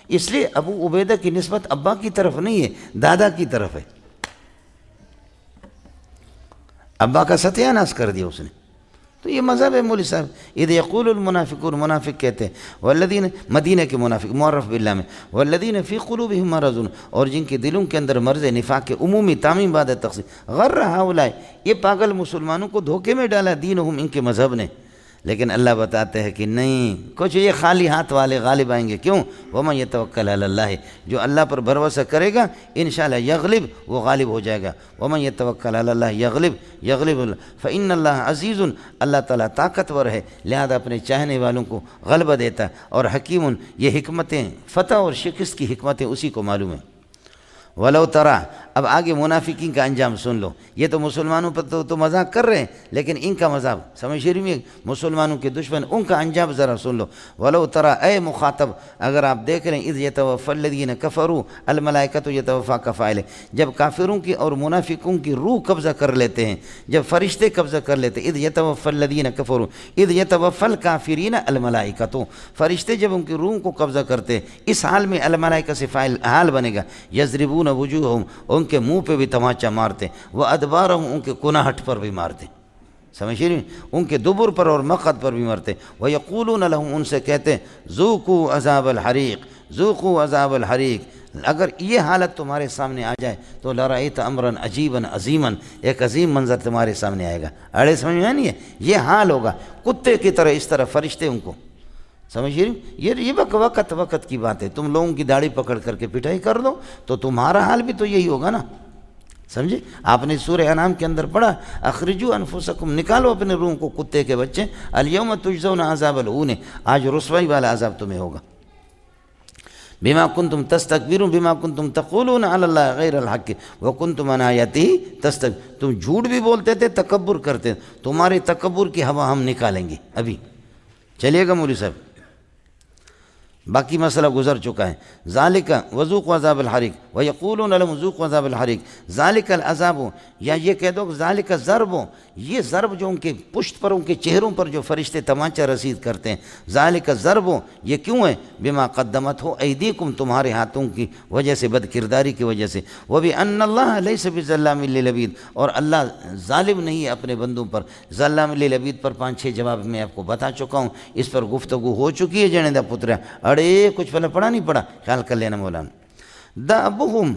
اس لیے ابو عبیدہ کی نسبت ابا کی طرف نہیں ہے، دادا کی طرف ہے۔ ابا کا ستیہ ناش کر دیا اس نے، تو یہ مذہب ہے مولوی صاحب. اذ یقول المنافقون، منافق کہتے ہیں، والذین، مدینہ کے منافق معرف باللہ میں، والذین فی قلوبہم مرض، اور جن کے دلوں کے اندر مرض ہے، نفاق کے عمومی تعمیم بعد تقسیم، غر ہؤلاء، یہ پاگل مسلمانوں کو دھوکے میں ڈالا دینہم، ان کے مذہب نے. لیکن اللہ بتاتے ہیں کہ نہیں، کچھ یہ خالی ہاتھ والے غالب آئیں گے. کیوں؟ وَمَن يَتَوَكَّلْ عَلَى اللَّهِ، جو اللہ پر بھروسہ کرے گا انشاءاللہ یغلب، وہ غالب ہو جائے گا. وَمَن يَتَوَكَّلْ عَلَى اللَّهِ یغلب فَإِنَّ اللَّهَ عَزِیزٌ، اللہ تعالیٰ طاقتور ہے، لہذا اپنے چاہنے والوں کو غلبہ دیتا ہے. اور حکیم، یہ حکمتیں، فتح اور شکست کی حکمتیں اسی کو معلوم ہیں. وَلَوْ تَرَى، اب آگے منافقین کا انجام سن لو. یہ تو مسلمانوں پر تو مذاق کر رہے ہیں، لیکن ان کا مذاق سمجھ شریف میں، مسلمانوں کے دشمن، ان کا انجام ذرا سن لو. وَلَوْ تَرَى، اے مخاطب اگر آپ دیکھ رہے ہیں، اِذْ يَتَوَفَّى الَّذِينَ كَفَرُوا الْمَلَائِكَةُ يَتَوَفَّى كَفَائِلِ، جب کافروں کی اور منافقوں کی روح قبضہ کر لیتے ہیں، جب فرشتے قبضہ کر لیتے ہیں. اِذْ يَتَوَفَّى الَّذِينَ كَفَرُوا اِذْ يَتَوَفَّى الْكَافِرِينَ الْمَلَائِكَةُ، فرشتے جب ان کی روح کو قبضہ کرتے ہیں، اس حال میں الملائکہ سے فاعل حال بنے گا. یضربون وجوہہم، ان کے منہ پہ بھی تماچا مارتے، وادبارہم، ان کے کناہٹ پر بھی مارتے، سمجھے نہیں، ان کے دبر پر اور مقعد پر بھی مارتے. وَيَقُولُونَ لَهُمْ، ان سے کہتے ہیں، ذُوقُوا عذاب الحریق، ذُوقُوا عذاب الحریق. اگر یہ حالت تمہارے سامنے آ جائے تو لَرَأَيْتَ أَمْرًا عَجِيبًا عَظِيمًا، ایک عظیم منظر تمہارے سامنے آئے گا. اڑے سمجھ میں نہیں ہے، یہ حال ہوگا کتے کی طرح، اس طرح فرشتے ان کو، سمجھیے. یہ وقت کی بات ہے. تم لوگوں کی داڑھی پکڑ کر کے پٹائی کر دو تو تمہارا حال بھی تو یہی ہوگا نا، سمجھے. آپ نے سورہ انعام کے اندر پڑھا، اخرجوا انفسکم، نکالو اپنے روح کو کتے کے بچے. الیوم تجزون عذاب الہون، آج رسوائی والا عذاب تمہیں ہوگا. بما کنتم تستکبرون بما کنتم تقولون علی اللہ غیر الحق وکنتم عن آیاتہ تستکبرون، تم جھوٹ بھی بولتے تھے، تکبر کرتے، تمہارے تکبر کی ہوا ہم نکالیں گے. ابھی چلیے گا مولوی صاحب، باقی مسئلہ گزر چکا ہے. ذالک وذوقوا عذاب الحریق ویقولون لهم ذوقوا عذاب الحریق، ذالک العذاب، یا یہ کہہ دو ذالک ضرب، یہ ضرب جو ان کے پشت پر، ان کے چہروں پر جو فرشتے تمانچہ رسید کرتے ہیں، ذالک ضرب، یہ کیوں ہے؟ بما قدمت ہو ایدیکم، تمہارے ہاتھوں کی وجہ سے، بد کرداری کی وجہ سے. وبان اللہ لیس بظلام للعبید، اور اللہ ظالم نہیں ہے اپنے بندوں پر. ظلام للعبید پر 5-6 جواب میں آپ کو بتا چکا ہوں، اس پر گفتگو ہو چکی ہے. جنیدہ پترا، اڑے کچھ پڑھا نہیں پڑھا، خیال کر لینا مولانا. دأبہم،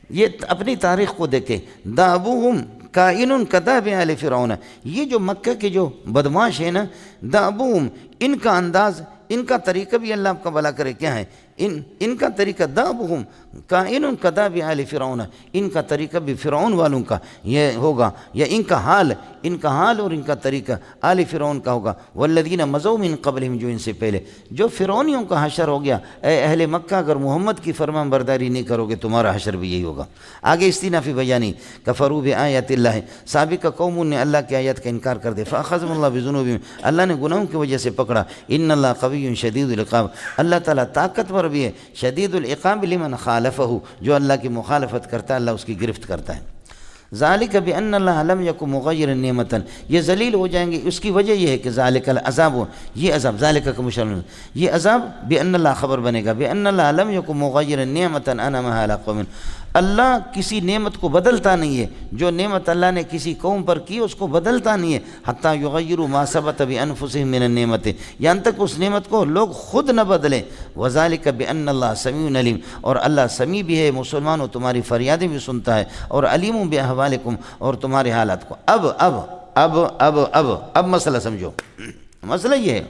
یہ اپنی تاریخ کو دیکھیں، دأبہم کائن کداب آل فرعون، یہ جو مکہ کے جو بدماش ہیں نا، دأبہم، ان کا انداز، ان کا طریقہ بھی اللہ آپ کا بھلا کرے کیا ہے، ان کا طریقہ، دأبہم کائن کداب آل فرعون، ان کا طریقہ بھی فرعون والوں کا یہ ہوگا، یا ان کا حال اور ان کا طریقہ آل فرعون کا ہوگا. والذین مضوا من قبلہم، جو ان سے پہلے، جو فرعونیوں کا حشر ہو گیا. اے اہل مکہ، اگر محمد کی فرمان برداری نہیں کرو گے تمہارا حشر بھی یہی ہوگا. آگے استینافی بیانی، کفروا بآیات اللہ، سابقہ قوموں نے اللہ کی آیت کا انکار کر دیا. فأخذهم اللہ بذنوبہم، اللہ نے گناہوں کی وجہ سے پکڑا. ان اللہ قوی شدید العقاب، اللہ تعالیٰ طاقتور بھی ہے، شدید العقاب لمن خالفہ، جو اللہ کی مخالفت کرتا ہے اللہ اس کی گرفت کرتا ہے. ذالک بأن اللہ لم یکن مغیرا نعمتا، یہ ذلیل ہو جائیں گے، اس کی وجہ یہ ہے کہ ذالک العذاب، یہ عذاب، ذالک کا مشرن، یہ عذاب بأن اللہ خبر بنے گا، بأن اللہ لم یکن مغیرا نعمتا انعمها علی قوم، اللہ کسی نعمت کو بدلتا نہیں ہے، جو نعمت اللہ نے کسی قوم پر کی اس کو بدلتا نہیں ہے. حتی یغیروا ما ثبت بانفسہم من النعمت، یہاں تک اس نعمت کو لوگ خود نہ بدلیں. وذالک بأن اللہ سمیع علیم، اور اللہ سمیع بھی ہے، مسلمانوں تمہاری فریادیں بھی سنتا ہے، اور علیم باحوالکم، اور تمہارے حالات کو. اب مسئلہ سمجھو. مسئلہ یہ ہے،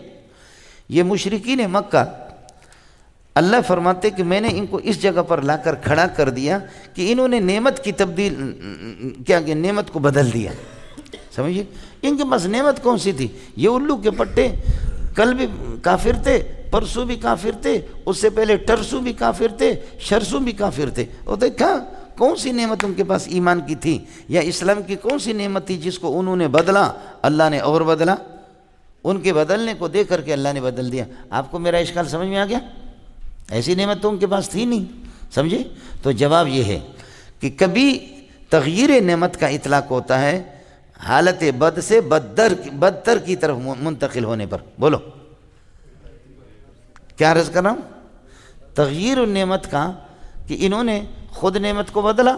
یہ مشرکین مکہ، اللہ فرماتے کہ میں نے ان کو اس جگہ پر لا کر کھڑا کر دیا کہ انہوں نے نعمت کی تبدیل کیا کہ نعمت کو بدل دیا. سمجھیے، ان کے پاس نعمت کون سی تھی؟ یہ الو کے پٹے، کل بھی کافر تھے، پرسوں بھی کافر تھے، اس سے پہلے ٹرسوں بھی کافر تھے، شرسوں بھی کافر تھے. اور دیکھا کون سی نعمت ان کے پاس ایمان کی تھی یا اسلام کی کون سی نعمت تھی جس کو انہوں نے بدلا، اللہ نے اور بدلا. ان کے بدلنے کو دیکھ کر کے اللہ نے بدل دیا. آپ کو میرا اشکال سمجھ میں آ گیا؟ ایسی نعمت تو ان کے پاس تھی نہیں، سمجھے. تو جواب یہ ہے کہ کبھی تغییر نعمت کا اطلاق ہوتا ہے حالت بد سے بدتر کی طرف منتقل ہونے پر. بولو کیا عرض کر رہا ہوں؟ تغییر نعمت کا کہ انہوں نے خود نعمت کو بدلا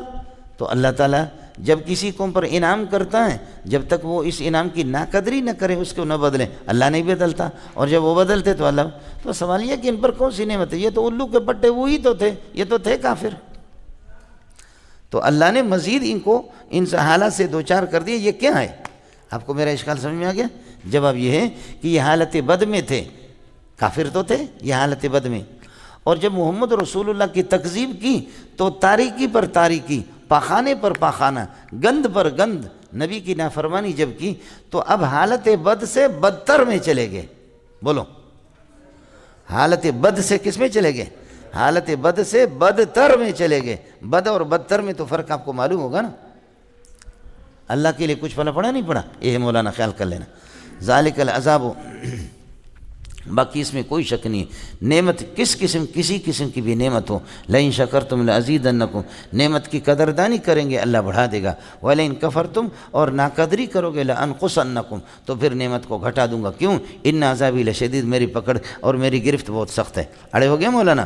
تو اللہ تعالیٰ جب کسی قوم پر انعام کرتا ہے جب تک وہ اس انعام کی ناقدری نہ کرے اس کو نہ بدلیں اللہ نہیں بدلتا، اور جب وہ بدلتے تو اللہ. تو سوال یہ کہ ان پر کون سی نعمت ہے؟ یہ تو الو کے پٹے وہی تو تھے، یہ تو تھے کافر. تو اللہ نے مزید ان کو ان حالات سے دوچار کر دیا. یہ کیا ہے؟ آپ کو میرا اشکال سمجھ میں آ گیا؟ جواب یہ ہے کہ یہ حالت بد میں تھے، کافر تو تھے، یہ حالت بد میں. اور جب محمد رسول اللہ کی تکذیب کی تو تاریکی پر تاریکی، پاخانے پر پاخانہ، گند پر گند، نبی کی نافرمانی جب کی تو اب حالت بد سے بدتر میں چلے گئے. بولو، حالت بد سے کس میں چلے گئے؟ حالت بد سے بدتر میں چلے گئے. بد اور بدتر میں تو فرق آپ کو معلوم ہوگا نا. اللہ کے لیے کچھ پڑا نہیں پڑا؟ یہ مولانا خیال کر لینا. ذالک العذاب، باقی اس میں کوئی شک نہیں. نعمت کسی قسم کی بھی نعمت ہو، لئن شکرتم لازیدنکم، نعمت کی قدردانی کریں گے اللہ بڑھا دے گا. ولئن کفرتم، اور ناقدری کرو گے لانقصنکم، تو پھر نعمت کو گھٹا دوں گا. کیوں؟ ان عذابی لشدید، میری پکڑ اور میری گرفت بہت سخت ہے. اڑے ہو گیا مولانا.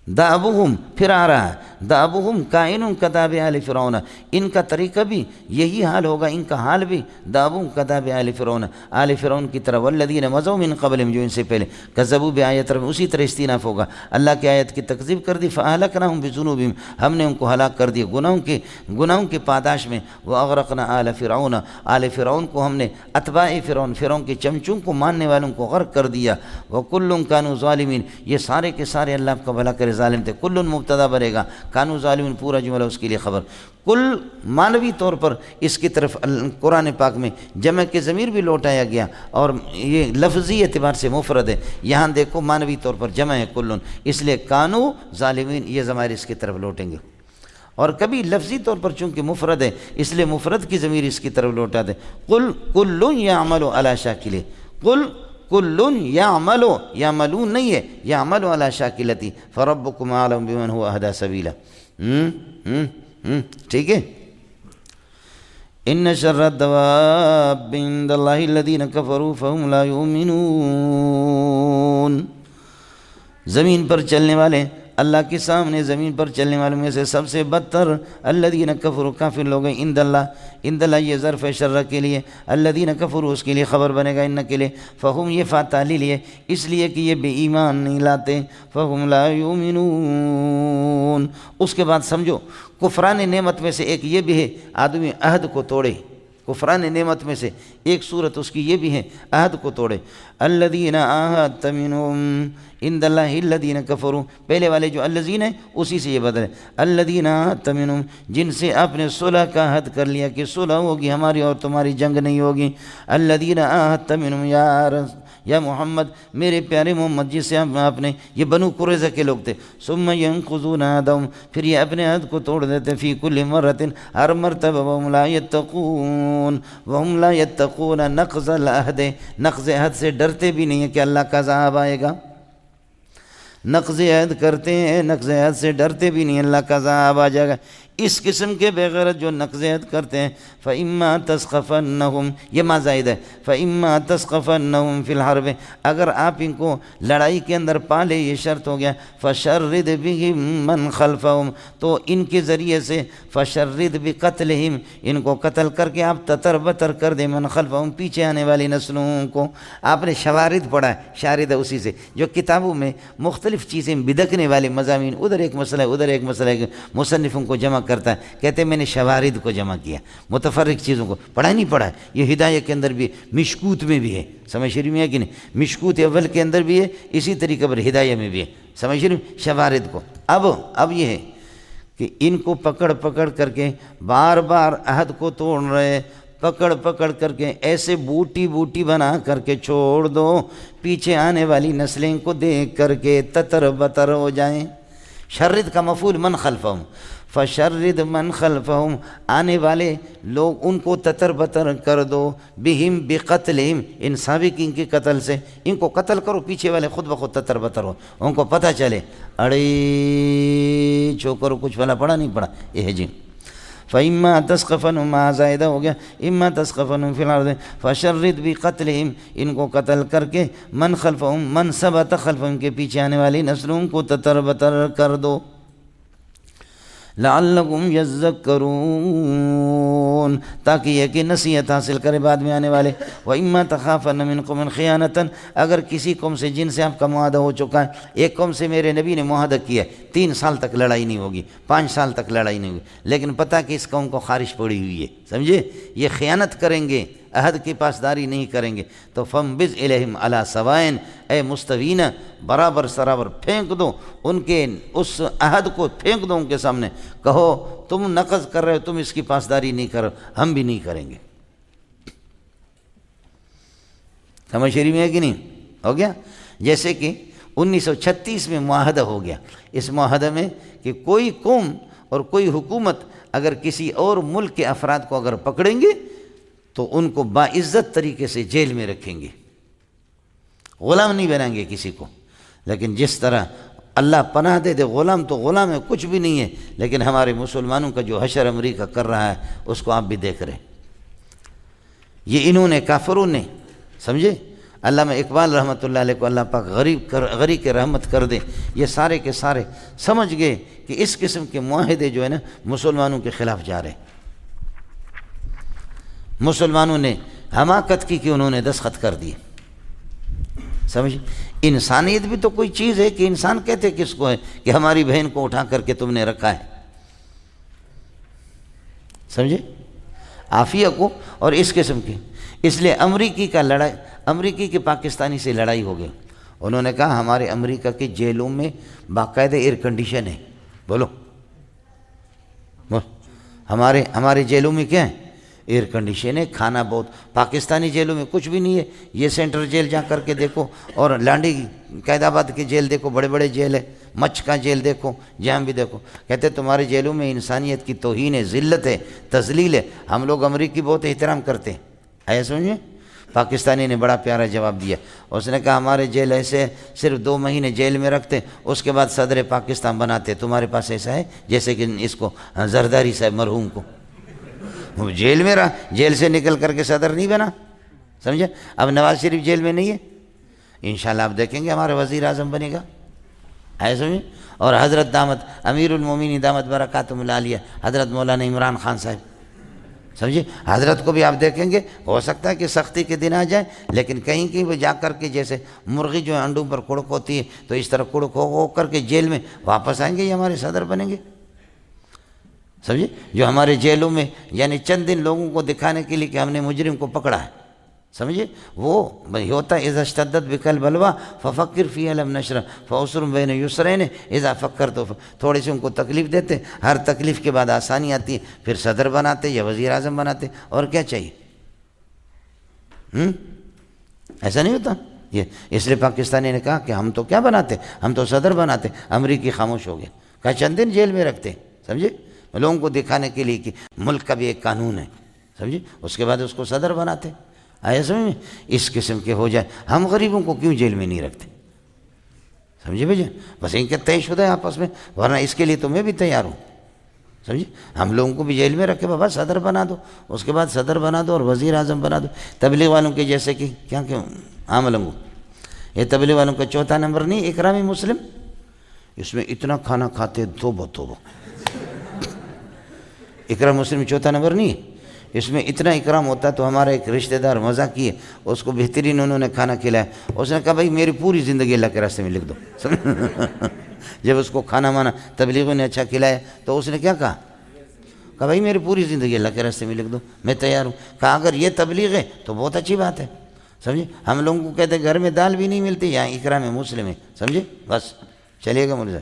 دأبہم، پھر آ رہا ہے دأبہم کائن کداب آل فرعون، ان کا طریقہ بھی یہی حال ہوگا، ان کا حال بھی دأبہم کداب آل فرعون، آل فرعون کی طرح، والذین مضوا من قبلہم، جو ان سے پہلے، کذبوا بآیات ربہم، اسی طرح استیناف ہوگا. اللہ کی آیت کی تکذیب کر دی، فأہلکناہم بذنوبہم، ہم نے ان کو ہلاک کر دیا گناہوں کے پاداش میں. وأغرقنا آل فرعون، آل فرعون کو ہم نے اتباع فرعون کے چمچوں کو ماننے والوں کو غرق کر دیا. وکل کانوا ظالمین، یہ سارے کے سارے اللہ آپ کا بھلا کرے ظالم تھے. کل مبتدا بنے گا، کانوا ظالمین پورا جملہ اس کے لیے خبر. کل معنوی طور پر اس کی طرف قرآن پاک میں جمع کے ضمیر بھی لوٹایا گیا، اور یہ لفظی اعتبار سے مفرد ہے. یہاں دیکھو معنوی طور پر جمع ہے کلن، اس لیے کانوا ظالمین یہ ضمائر اس کی طرف لوٹیں گے. اور کبھی لفظی طور پر چونکہ مفرد ہے اس لیے مفرد کی ضمیر اس کی طرف لوٹا دے. قل کل یعمل علی شاکلہ، قل کل یعملون نہیں ہے، یعمل علی شاکلتی، فربکم اعلم بمن هو اہدی سبیلا. ٹھیک ہے. ان شر الدواب عند اللہ الذین کفروا فهم لا یؤمنون، زمین پر چلنے والے، اللہ کے سامنے زمین پر چلنے والوں میں سے سب سے بدتر الذین کفروا، کافر لوگ ہیں. عند اللہ یہ ظرف ہے شر کے لیے، الذین کفروا اس کے لیے خبر بنے گا ان کے لیے. فہم یہ فاتحلی لیے اس لیے کہ یہ بے ایمان نہیں لاتے. فہم لا یؤمنون. اس کے بعد سمجھو کفران نعمت میں سے ایک یہ بھی ہے آدمی عہد کو توڑے. کفران نعمت میں سے ایک صورت اس کی یہ بھی ہے عہد کو توڑے. الذین عاہدت منہم عند اللہ الذین کفروا، پہلے والے جو الذین ہیں اسی سے یہ بدلے. الذین عاہدت منہم، جن سے آپ نے صلح کا عہد کر لیا کہ صلح ہوگی ہماری اور تمہاری جنگ نہیں ہوگی. الذین عاہدت منہم یا محمد، میرے پیارے محمد، جس سے آپ نے، یہ بنو قریظہ کے لوگ تھے. ثم ینقضون عہدہم، پھر یہ اپنے عہد کو توڑ دیتے. فی کل مرۃ، ہر مرتبہ. وہم لا یتقون نقض العہد، نقض عہد سے ڈرتے بھی نہیں ہیں کہ اللہ کا عذاب آئے گا. نقض عہد کرتے ہیں، نقض عہد سے ڈرتے بھی نہیں اللہ کا عذاب آ جائے گا. اس قسم کے بغیرت جو نقض عہد کرتے ہیں، فَإِمَّا تَسْخَفَنَّهُمْ، یہ ما زائد ہے، فَإِمَّا تَسْخَفَنَّهُمْ فِي الْحَرْبِ، اگر آپ ان کو لڑائی کے اندر پالے، یہ شرط ہو گیا. فَشَرِّدْ بِهِمْ مَنْ خَلْفَهُمْ، تو ان کے ذریعے سے فَشَرِّدْ بِقَتْلِهِمْ، ان کو قتل کر کے آپ تتر بتر کر دیں. مَنْ خَلْفَهُمْ، پیچھے آنے والی نسلوں کو. آپ نے شوارد پڑھا ہے، شارد ہے اسی سے جو کتابوں میں مختلف چیزیں بدکنے والے مضامین، ادھر ایک مسئلہ ہے ادھر ایک مسئلہ ہے، مصنفوں کو جمع کرتا ہے، کہتے ہیں میں نے شوارد کو جمع کیا، متفرق چیزوں کو. پڑھا نہیں پڑھا ہے؟ یہ ہدایہ کے اندر بھی ہے، مشکوت میں بھی ہے، سمجھ شریف میں ہے کہ نہیں؟ مشکوت اول کے اندر بھی ہے، اسی طریقے پر ہدایہ میں بھی ہے، سمجھ شریف. شوارد کو اب یہ ہے کہ ان کو پکڑ پکڑ کر کے بار بار عہد کو توڑ رہے، پکڑ پکڑ کر کے ایسے بوٹی بوٹی بنا کر کے چھوڑ دو، پیچھے آنے والی نسلیں کو دیکھ کر کے تتر بتر ہو جائیں. شرد کا مفعول من خلفہم، فشرد من خلفہم، آنے والے لوگ ان کو تتر بتر کر دو. بہم بقتلہم، ان سابقین کے قتل سے، ان کو قتل کرو، پیچھے والے خود بخود تتر بتر ہو، ان کو پتہ چلے اڑے چھوکر کچھ بھلا پڑھا نہیں پڑھا. یہ ہے جی. فَإِمَّا تَسْخَفَنْهُمْ، ما زائدہ ہو گیا، اِمَّا تَسْخَفَنْهُمْ فِي الْأَرْضِ فَشَرِّدْ بِقَتْلِهِمْ، ان کو قتل کر کے من خلفہم، من ثبت خلفہم، کے پیچھے آنے والی نسلوں کو تتر بتر کر دو. لعلکم یذکرون، تاکہ یہ کہ نصیحت حاصل کرے بعد میں آنے والے۔ وَإِمَّا تَخَافَنَّ مِنْ قَوْمٍ خِيَانَةً، اگر کسی قوم سے جن سے آپ کا معاہدہ ہو چکا ہے، ایک قوم سے میرے نبی نے معاہدہ کیا ہے 3 سال تک لڑائی نہیں ہوگی، 5 سال تک لڑائی نہیں ہوگی، لیکن پتہ کہ اس قوم کو خارش پڑی ہوئی ہے، سمجھے، یہ خیانت کریں گے، عہد کی پاسداری نہیں کریں گے، تو فَانبِذْ إِلَيْهِمْ عَلَى سَوَاءٍ، اے مستوین برابر سرابر پھینک دو ان کے اس عہد کو، پھینک دو ان کے سامنے، کہو تم نقض کر رہے ہو، تم اس کی پاسداری نہیں کر رہے ہو، ہم بھی نہیں کریں گے۔ سمجھ شریف میں ہے کہ نہیں؟ ہو گیا؟ جیسے کہ 1936 میں معاہدہ ہو گیا، اس معاہدہ میں کہ کوئی قوم اور کوئی حکومت اگر کسی اور ملک کے افراد کو اگر پکڑیں گے تو ان کو باعزت طریقے سے جیل میں رکھیں گے، غلام نہیں بنائیں گے کسی کو۔ لیکن جس طرح اللہ پناہ دے غلام تو غلام ہے، کچھ بھی نہیں ہے، لیکن ہمارے مسلمانوں کا جو حشر امریکہ کر رہا ہے اس کو آپ بھی دیکھ رہے ہیں۔ یہ انہوں نے، کافروں نے، سمجھے، علامہ اقبال رحمۃ اللہ علیہ کو اللہ پاک غریق رحمت کر دے، یہ سارے کے سارے سمجھ گئے کہ اس قسم کے معاہدے جو ہے نا مسلمانوں کے خلاف جا رہے ہیں۔ مسلمانوں نے حماقت کی کہ انہوں نے دستخط کر دیے، سمجھ۔ انسانیت بھی تو کوئی چیز ہے کہ انسان کہتے کس کو ہے کہ ہماری بہن کو اٹھا کر کے تم نے رکھا ہے، سمجھے، عافیہ کو اور اس قسم کی۔ اس لیے امریکی کی پاکستانی سے لڑائی ہو گئی، انہوں نے کہا ہمارے امریکہ کے جیلوں میں باقاعدہ ایئر کنڈیشن ہے، بولو ہمارے جیلوں میں کیا ہے؟ ایئر کنڈیشن ہے، کھانا بہت۔ پاکستانی جیلوں میں کچھ بھی نہیں ہے، یہ سینٹر جیل جا کر کے دیکھو، اور لانڈی قید آباد کے جیل دیکھو، بڑے بڑے جیل ہے، مچھ کا جیل دیکھو، جہاں بھی دیکھو، کہتے تمہارے جیلوں میں انسانیت کی توہین ہے، ذلت ہے، تذلیل ہے۔ ہم لوگ امریکی بہت احترام کرتے ہیں، ایسا سمجھے۔ پاکستانی نے بڑا پیارا جواب دیا، اس نے کہا ہمارے جیل ایسے صرف 2 مہینے جیل میں رکھتے، اس کے بعد صدر پاکستان بناتے، تمہارے پاس ایسا ہے؟ جیسے کہ اس کو زرداری صاحب مرحوم کو وہ جیل میں رہا، جیل سے نکل کر کے صدر نہیں بنا، سمجھے۔ اب نواز شریف جیل میں نہیں ہے، انشاءاللہ آپ دیکھیں گے ہمارے وزیر اعظم بنے گا، ایسا سمجھے۔ اور حضرت دامت امیر المومنین دامت برکاتہم العالیہ حضرت مولانا عمران خان صاحب، سمجھے، حضرت کو بھی آپ دیکھیں گے، ہو سکتا ہے کہ سختی کے دن آ جائیں، لیکن کہیں کہیں وہ جا کر کے جیسے مرغی جو انڈوں پر کڑک ہوتی ہے تو اس طرح کڑک ہو کر کے جیل میں واپس آئیں گے، یہ ہمارے صدر بنیں گے، سمجھے۔ جو ہمارے جیلوں میں یعنی چند دن لوگوں کو دکھانے کے لیے کہ ہم نے مجرم کو پکڑا ہے، سمجھے، وہ ہوتا ہے اذا اشتدت بک البلوى ففکر فیہا لم نشرح فعسر بین یسرین اذا فکرت، تھوڑے سے ان کو تکلیف دیتے، ہر تکلیف کے بعد آسانی آتی ہے، پھر صدر بناتے یا وزیر اعظم بناتے، اور کیا چاہیے؟ ایسا نہیں ہوتا یہ۔ اس لیے پاکستانی نے کہا کہ ہم تو کیا بناتے، ہم تو صدر بناتے۔ امریکی خاموش ہو گئے، کہا چند دن جیل میں رکھتے، سمجھے، لوگوں کو دکھانے کے لیے کہ ملک کا بھی ایک قانون ہے، سمجھے، اس کے بعد اس کو صدر بناتے۔ آیا سمجھ، اس قسم کے ہو جائے، ہم غریبوں کو کیوں جیل میں نہیں رکھتے، سمجھے بھائی، بس ان کے طے شدہ ہے آپس میں، ورنہ اس کے لیے تو میں بھی تیار ہوں، سمجھے۔ ہم لوگوں کو بھی جیل میں رکھے، بابا صدر بنا دو، اس کے بعد صدر بنا دو اور وزیر اعظم بنا دو۔ تبلیغ والوں کے جیسے کہ کیا عام لنگو، یہ تبلیغ والوں کا 4تھا نمبر نہیں اکرام مسلم، اس میں اتنا کھانا کھاتے توبہ توبہ، اکرام مسلم 4تھا نمبر نہیں ہے، اس میں اتنا اکرام ہوتا ہے۔ تو ہمارا ایک رشتہ دار مزہ کیے، اس کو بہترین انہوں نے کھانا کھلایا، اس نے کہا بھائی میری پوری زندگی اللہ کے راستے میں لکھ دو۔ جب اس کو کھانا مانا تبلیغوں نے اچھا کھلایا تو اس نے کیا کہا بھائی میری پوری زندگی اللہ کے راستے میں لکھ دو، میں تیار ہوں۔ کہا اگر یہ تبلیغ ہے تو بہت اچھی بات ہے، سمجھے۔ ہم لوگوں کو کہتے ہیں گھر میں دال بھی نہیں ملتی، یہاں اکرام مسلم ہے، سمجھے، بس چلیے گا مرزا۔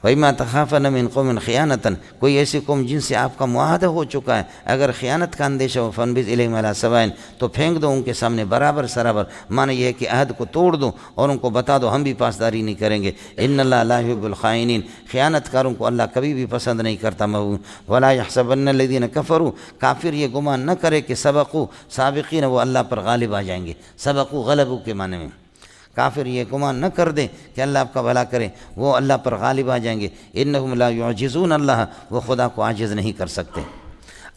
وَإِمَّا تَخَافَنَّ مِنْ قَوْمٍ خِيَانَةً، کوئی ایسی قوم جن سے آپ کا معاہدہ ہو چکا ہے، اگر خیانت کا اندیشہ ہو، فَانبِذْ إِلَيْهِمْ عَلَى سَوَاءٍ، تو پھینک دو ان کے سامنے برابر سرابر، معنی یہ ہے کہ عہد کو توڑ دو اور ان کو بتا دو ہم بھی پاسداری نہیں کریں گے۔ إِنَّ اللَّهَ لَا يُحِبُّ الْخَائِنِينَ، خیانت کاروں کو اللہ کبھی بھی پسند نہیں کرتا۔ وَلَا يَحْسَبَنَّ الَّذِينَ كَفَرُوا، کافر یہ گمان نہ کرے کہ سبقوا، سابقین وہ اللہ پر غالب آ جائیں گے، سبقوا غلبوا کے معنی میں۔ کافر یہ گمان نہ کر دیں کہ اللہ آپ کا بھلا کرے، وہ اللہ پر غالب آ جائیں گے۔ انہم لا یعجزون اللہ، وہ خدا کو عاجز نہیں کر سکتے۔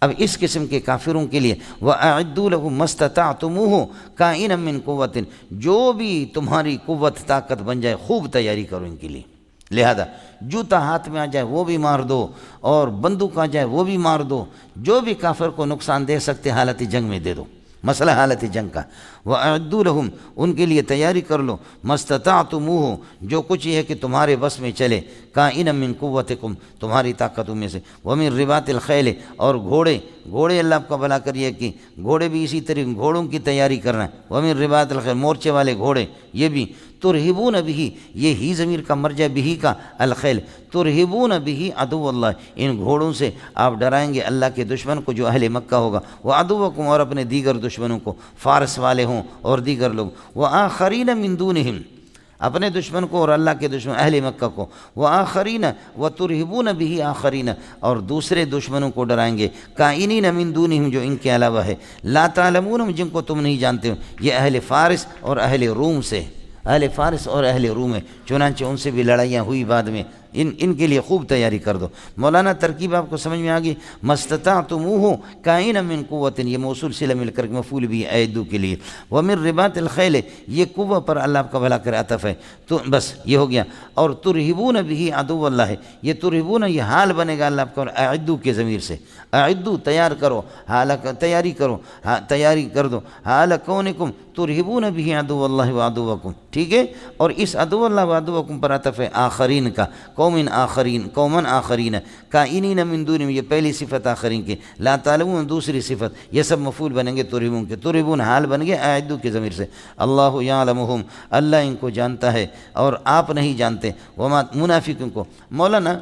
اب اس قسم کے کافروں کے لیے وَأَعِدُّوا لَهُم مَّا اسْتَطَعْتُمُوهُ كَائِنًا مِّن قُوَّةٍ، جو بھی تمہاری قوت طاقت بن جائے خوب تیاری کرو ان کے لیے، لہذا جوتا ہاتھ میں آ جائے وہ بھی مار دو، اور بندوق آ جائے وہ بھی مار دو، جو بھی کافر کو نقصان دے سکتے حالت جنگ میں دے دو، مسئلہ حالت جنگ کا۔ وَأَعِدُّوا لَهُمْ، ان کے لیے تیاری کر لو، مَسْتَطَعْتُمُوهُ، جو کچھ یہ ہے کہ تمہارے بس میں چلے، کائنا من قوتکم، تمہاری طاقتوں میں سے، وَمِن رِبَاطِ الْخَيْلِ، اور گھوڑے اللہ آپ کا بھلا کریے کہ گھوڑے بھی اسی طرح گھوڑوں کی تیاری کرنا ہے، وَمِن رِبَاطِ الْخَيْلِ، مورچے والے گھوڑے، یہ بھی ترہبون بہی، یہ ہی ضمیر کا مرجع بہی کا الخیل، ترہبون بہی عدو اللہ، ان گھوڑوں سے آپ ڈرائیں گے اللہ کے دشمن کو جو اہل مکہ ہوگا، وعدوکم، اور اپنے دیگر دشمنوں کو، فارس والے ہوں اور دیگر لوگ، وآخرین من دونہم، اپنے دشمن کو اور اللہ کے دشمن اہل مکہ کو، وآخرین وترہبون بہی آخرین، اور دوسرے دشمنوں کو ڈرائیں گے، کائنین من دونہم، جو ان کے علاوہ ہے، لا تعلمونہم، جن کو تم نہیں جانتے ہو، یہ اہل فارس اور اہل روم سے، اہل فارس اور اہل روم ہے، چنانچہ ان سے بھی لڑائیاں ہوئی بعد میں، ان کے لیے خوب تیاری کر دو۔ مولانا ترکیب آپ کو سمجھ میں آ گئی، مستطعتموہ کائنا من قوت، یہ موصول صلہ مل کر مفعول بھی اعدوا کے لیے، ومن رباط الخیل، یہ قوہ پر اللہ آپ کا بھلا کر عطف ہے، تو بس یہ ہو گیا، اور ترہبون بہ عدو اللہ ہے، یہ ترہبون یہ حال بنے گا اللہ آپ کا اعدوا کے ضمیر سے، اعدوا تیار کرو، تیاری کرو، تیاری کر دو، حال کونکم ترہبون بہ عدو اللہ وعدوکم، ٹھیک ہے، اور اس عدو اللہ وعدوکم پر عطف ہے آخرین کا، قومن آخرین، کائنین من دونہم، یہ پہلی صفت آخرین کی، لا تعلمون دوسری صفت، یہ سب مفعول بنیں گے ترہبون کے، ترہبون حال بن گئے اعدوا کے ضمیر سے، اللہ یعلمہم، اللہ ان کو جانتا ہے اور آپ نہیں جانتے، وما منافقوں کو، مولانا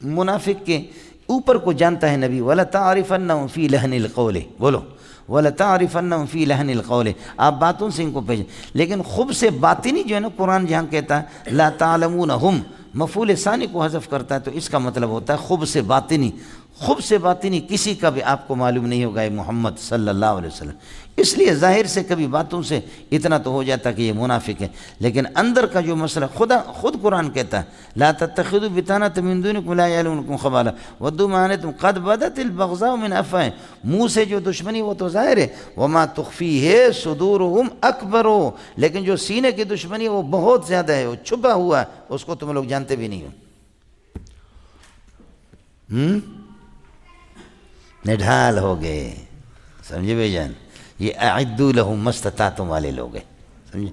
منافق کے اوپر کو جانتا ہے نبی، وَلَتَعْرِفَنَّهُمْ فِي لَحْنِ الْقَوْلِ، بولو وَلَتَعْرِفَنَّهُمْ فِي لَحْنِ الْقَوْلِ، آپ باتوں سے ان کو پہچان، لیکن خوب سے باطنی جو ہے نا، قرآن جہاں کہتا ہے لا تعلمونہم، مفعول ثانی کو حذف کرتا ہے، تو اس کا مطلب ہوتا ہے خوب سے باطنی، خوب سے باطنی کسی کا بھی آپ کو معلوم نہیں ہوگا، محمد صلی اللہ علیہ وسلم، اس لیے ظاہر سے کبھی باتوں سے اتنا تو ہو جاتا کہ یہ منافق ہے، لیکن اندر کا جو مسئلہ خود قرآن کہتا ہے لا تتخذوا بطانۃ من دونکم لا یعلمونکم خبالا ودوا ما عنتم قد بدت البغضاء من افواہہم، منہ سے جو دشمنی وہ تو ظاہر ہے، وما تخفیہ صدورہم اکبر، لیکن جو سینے کی دشمنی وہ بہت زیادہ ہے، وہ چھپا ہوا ہے، اس کو تم لوگ جانتے بھی نہیں ہو۔ نڈھال ہو گئے، سمجھے بھائی جان، یہ اعدوا لہم مستطعتم والے لوگ ہیں، سمجھے،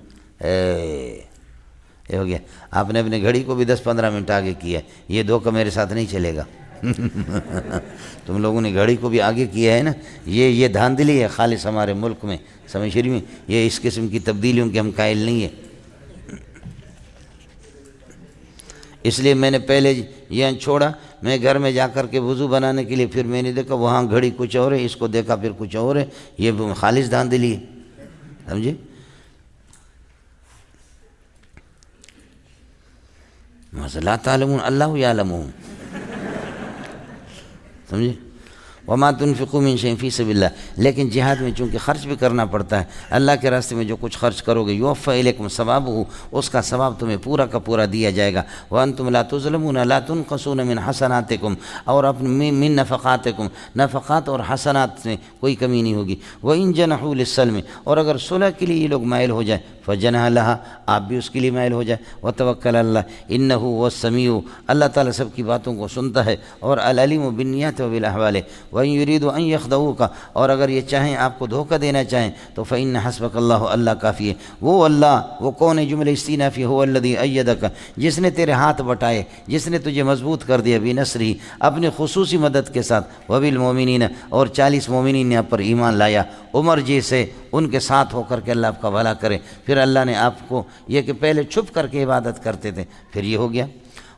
یہ ہو گیا، آپ نے اپنے گھڑی کو بھی 10-15 منٹ آگے کیا ہے، یہ دھوکہ میرے ساتھ نہیں چلے گا، تم لوگوں نے گھڑی کو بھی آگے کیا ہے نا، یہ دھاندلی ہے خالص ہمارے ملک میں، سمجھ رہی میں، یہ اس قسم کی تبدیلیوں کے ہم قائل نہیں ہیں، اس لیے میں نے پہلے یہ چھوڑا، میں گھر میں جا کر کے وضو بنانے کے لیے، پھر میں نے دیکھا وہاں گھڑی کچھ اور ہے، اس کو دیکھا پھر کچھ اور ہے، یہ خالص دھاندلی ہے، سمجھے، لا تعلمون اللہ یعلمون، سمجھے، وما تنفقوا من شیء فی سبیل اللہ، لیکن جہاد میں چونکہ خرچ بھی کرنا پڑتا ہے، اللہ کے راستے میں جو کچھ خرچ کرو گے یوفی الیکم ثوابہ، اس کا ثواب تمہیں پورا کا پورا دیا جائے گا، وانتم لا تظلمون لا تنقصون من حسناتکم، اور اپنے من نفقاتکم، نفقات اور حسنات میں کوئی کمی نہیں ہوگی، وان جنحوا للسلم، اور اگر صلح کے لیے یہ لوگ مائل ہو جائیں، فجنح لہا، آپ بھی اس کے لیے مائل ہو جائے، وتوکل اللہ انہ هو السمیع، اللہ تعالیٰ سب کی باتوں کو سنتا ہے، اور العلیم بالنیات وبالاحوال، وَإِن يُرِيدُوا أَن يَخْدَعُوكَ، اور اگر یہ چاہیں آپ کو دھوکہ دینا چاہیں تو فَإِنَّ حَسْبَكَ اللَّهُ، اللہ کافی ہے، وہ اللہ، وہ کون ہے، جملہ استئنافی، هو الذی أَيَّدَكَ، جس نے تیرے ہاتھ بٹائے، جس نے تجھے مضبوط کر دیا، بِنَصْرِهِ، اپنی خصوصی مدد کے ساتھ، وَبِالْمُؤْمِنِينَ، اور 40 مومنین نے آپ پر ایمان لایا، عمر جیسے ان کے ساتھ ہو کر کے اللہ آپ کا بھلا کرے، پھر اللہ نے آپ کو یہ کہ پہلے چھپ کر کے عبادت کرتے تھے، پھر یہ ہو گیا،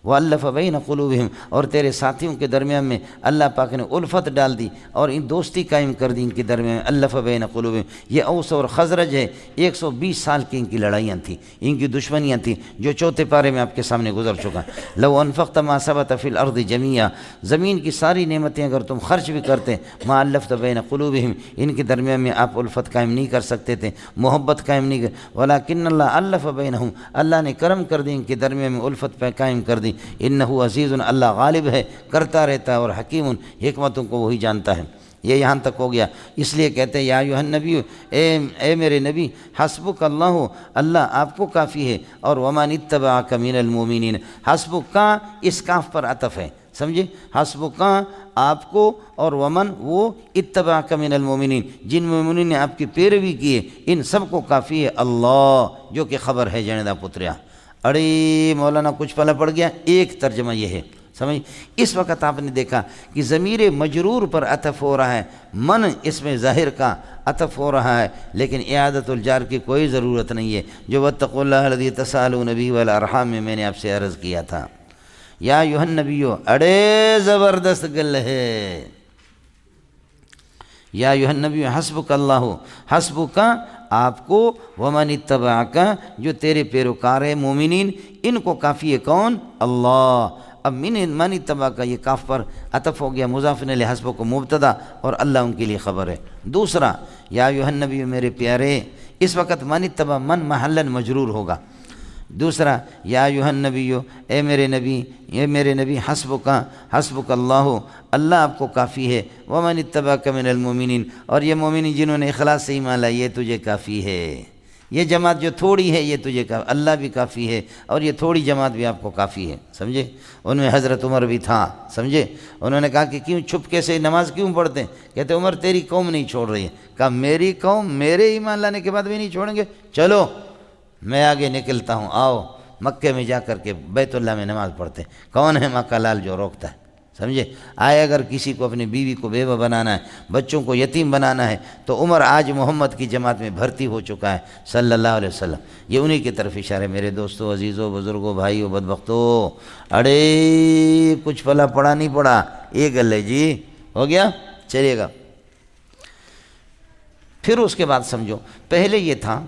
وَأَلَّفَ بَيْنَ قُلُوبِهِمْ، اور تیرے ساتھیوں کے درمیان میں اللہ پاک نے الفت ڈال دی اور ان دوستی قائم کر دی ان کے درمیان، الف بین قلوبہم، یہ اوس اور خزرج ہے، 120 سال کی ان کی لڑائیاں تھیں، ان کی دشمنیاں تھیں، جو چوتھے پارے میں آپ کے سامنے گزر چکا، لو انفقت ما ثبت فی الارض جمیعا، زمین کی ساری نعمتیں اگر تم خرچ بھی کرتے، ما الفت بین قلوبہم، ان کے درمیان میں آپ الفت قائم نہیں کر سکتے تھے، محبت قائم نہیں کر، ولکن اللہ الف بینہم، اللہ نے کرم کر دی ان کے درمیان میں الفت قائم کر دی، انہ عزیز، اللہ غالب ہے، کرتا رہتا ہے، اور حکیم، حکمتوں کو وہی جانتا ہے، یہ یہاں تک ہو گیا، اس لیے کہتے ہیں یا ایھا النبی، اے میرے نبی، حسبک اللہ، اللہ آپ کو کافی ہے، اور ومن اتبعک من المؤمنین، حسبک کا اس کاف پر عطف ہے، سمجھے، حسبک آپ کو، اور ومن وہ، اتبعک من المؤمنین جن مومنین نے آپ کی پیروی کی ہے، ان سب کو کافی ہے اللہ، جو کہ خبر ہے جنیدہ پتریا۔ ارے مولانا کچھ پلا پڑ گیا، ایک ترجمہ یہ ہے، سمجھ۔ اس وقت آپ نے دیکھا کہ ضمیر مجرور پر عطف ہو رہا ہے، من اس میں ظاہر کا عطف ہو رہا ہے، لیکن اعادۃ الجار کی کوئی ضرورت نہیں ہے، جو واتقوا اللہ الذی تساءلون بہ والارحام میں نے آپ سے عرض کیا تھا۔ یا ایھا النبی، اڑے زبردست گل ہے، یا ایھا النبی حسبک اللہ، حسبک آپ کو، ومن اتبعک جو تیرے پیروکار ہیں مومنین، ان کو کافی ہے کون؟ اللہ۔ اب من اتبعک یہ کاف پر عطف ہو گیا، مضاف الیہ، حسبک کو مبتدا، اور اللہ ان کے لیے خبر ہے۔ دوسرا یا ایھا النبی میرے پیارے، اس وقت من اتبع من محلا مجرور ہوگا۔ دوسرا یا ایھا النبی، اے میرے نبی، حسبک اللہ، اللہ آپ کو کافی ہے، ومن اتبعک من المؤمنین، اور یہ مومنین جنہوں نے اخلاص سے ایمان لایا، یہ تجھے کافی ہے۔ یہ جماعت جو تھوڑی ہے یہ تجھے کافی، اللہ بھی کافی ہے، اور یہ تھوڑی جماعت بھی آپ کو کافی ہے، سمجھے۔ ان میں حضرت عمر بھی تھا، سمجھے۔ انہوں نے کہا کہ کیوں چھپکے سے نماز کیوں پڑھتے ہیں؟ کہتے عمر تیری قوم نہیں چھوڑ رہی ہے۔ کہا میری قوم میرے ایمان لانے کے بعد بھی نہیں چھوڑیں گے؟ چلو میں آگے نکلتا ہوں، آؤ مکے میں جا کر کے بیت اللہ میں نماز پڑھتے ہیں۔ کون ہے مکہ لال جو روکتا ہے، سمجھے۔ آئے اگر کسی کو اپنی بیوی کو بیوہ بنانا ہے، بچوں کو یتیم بنانا ہے، تو عمر آج محمد کی جماعت میں بھرتی ہو چکا ہے صلی اللہ علیہ وسلم۔ یہ انہی کی طرف اشارہ ہے۔ میرے دوستو، عزیزو، بزرگو، بھائیو، بدبختو، اڑے کچھ پلا پڑا نہیں پڑا، یہ گل ہے جی، ہو گیا، چلیے گا۔ پھر اس کے بعد سمجھو، پہلے یہ تھا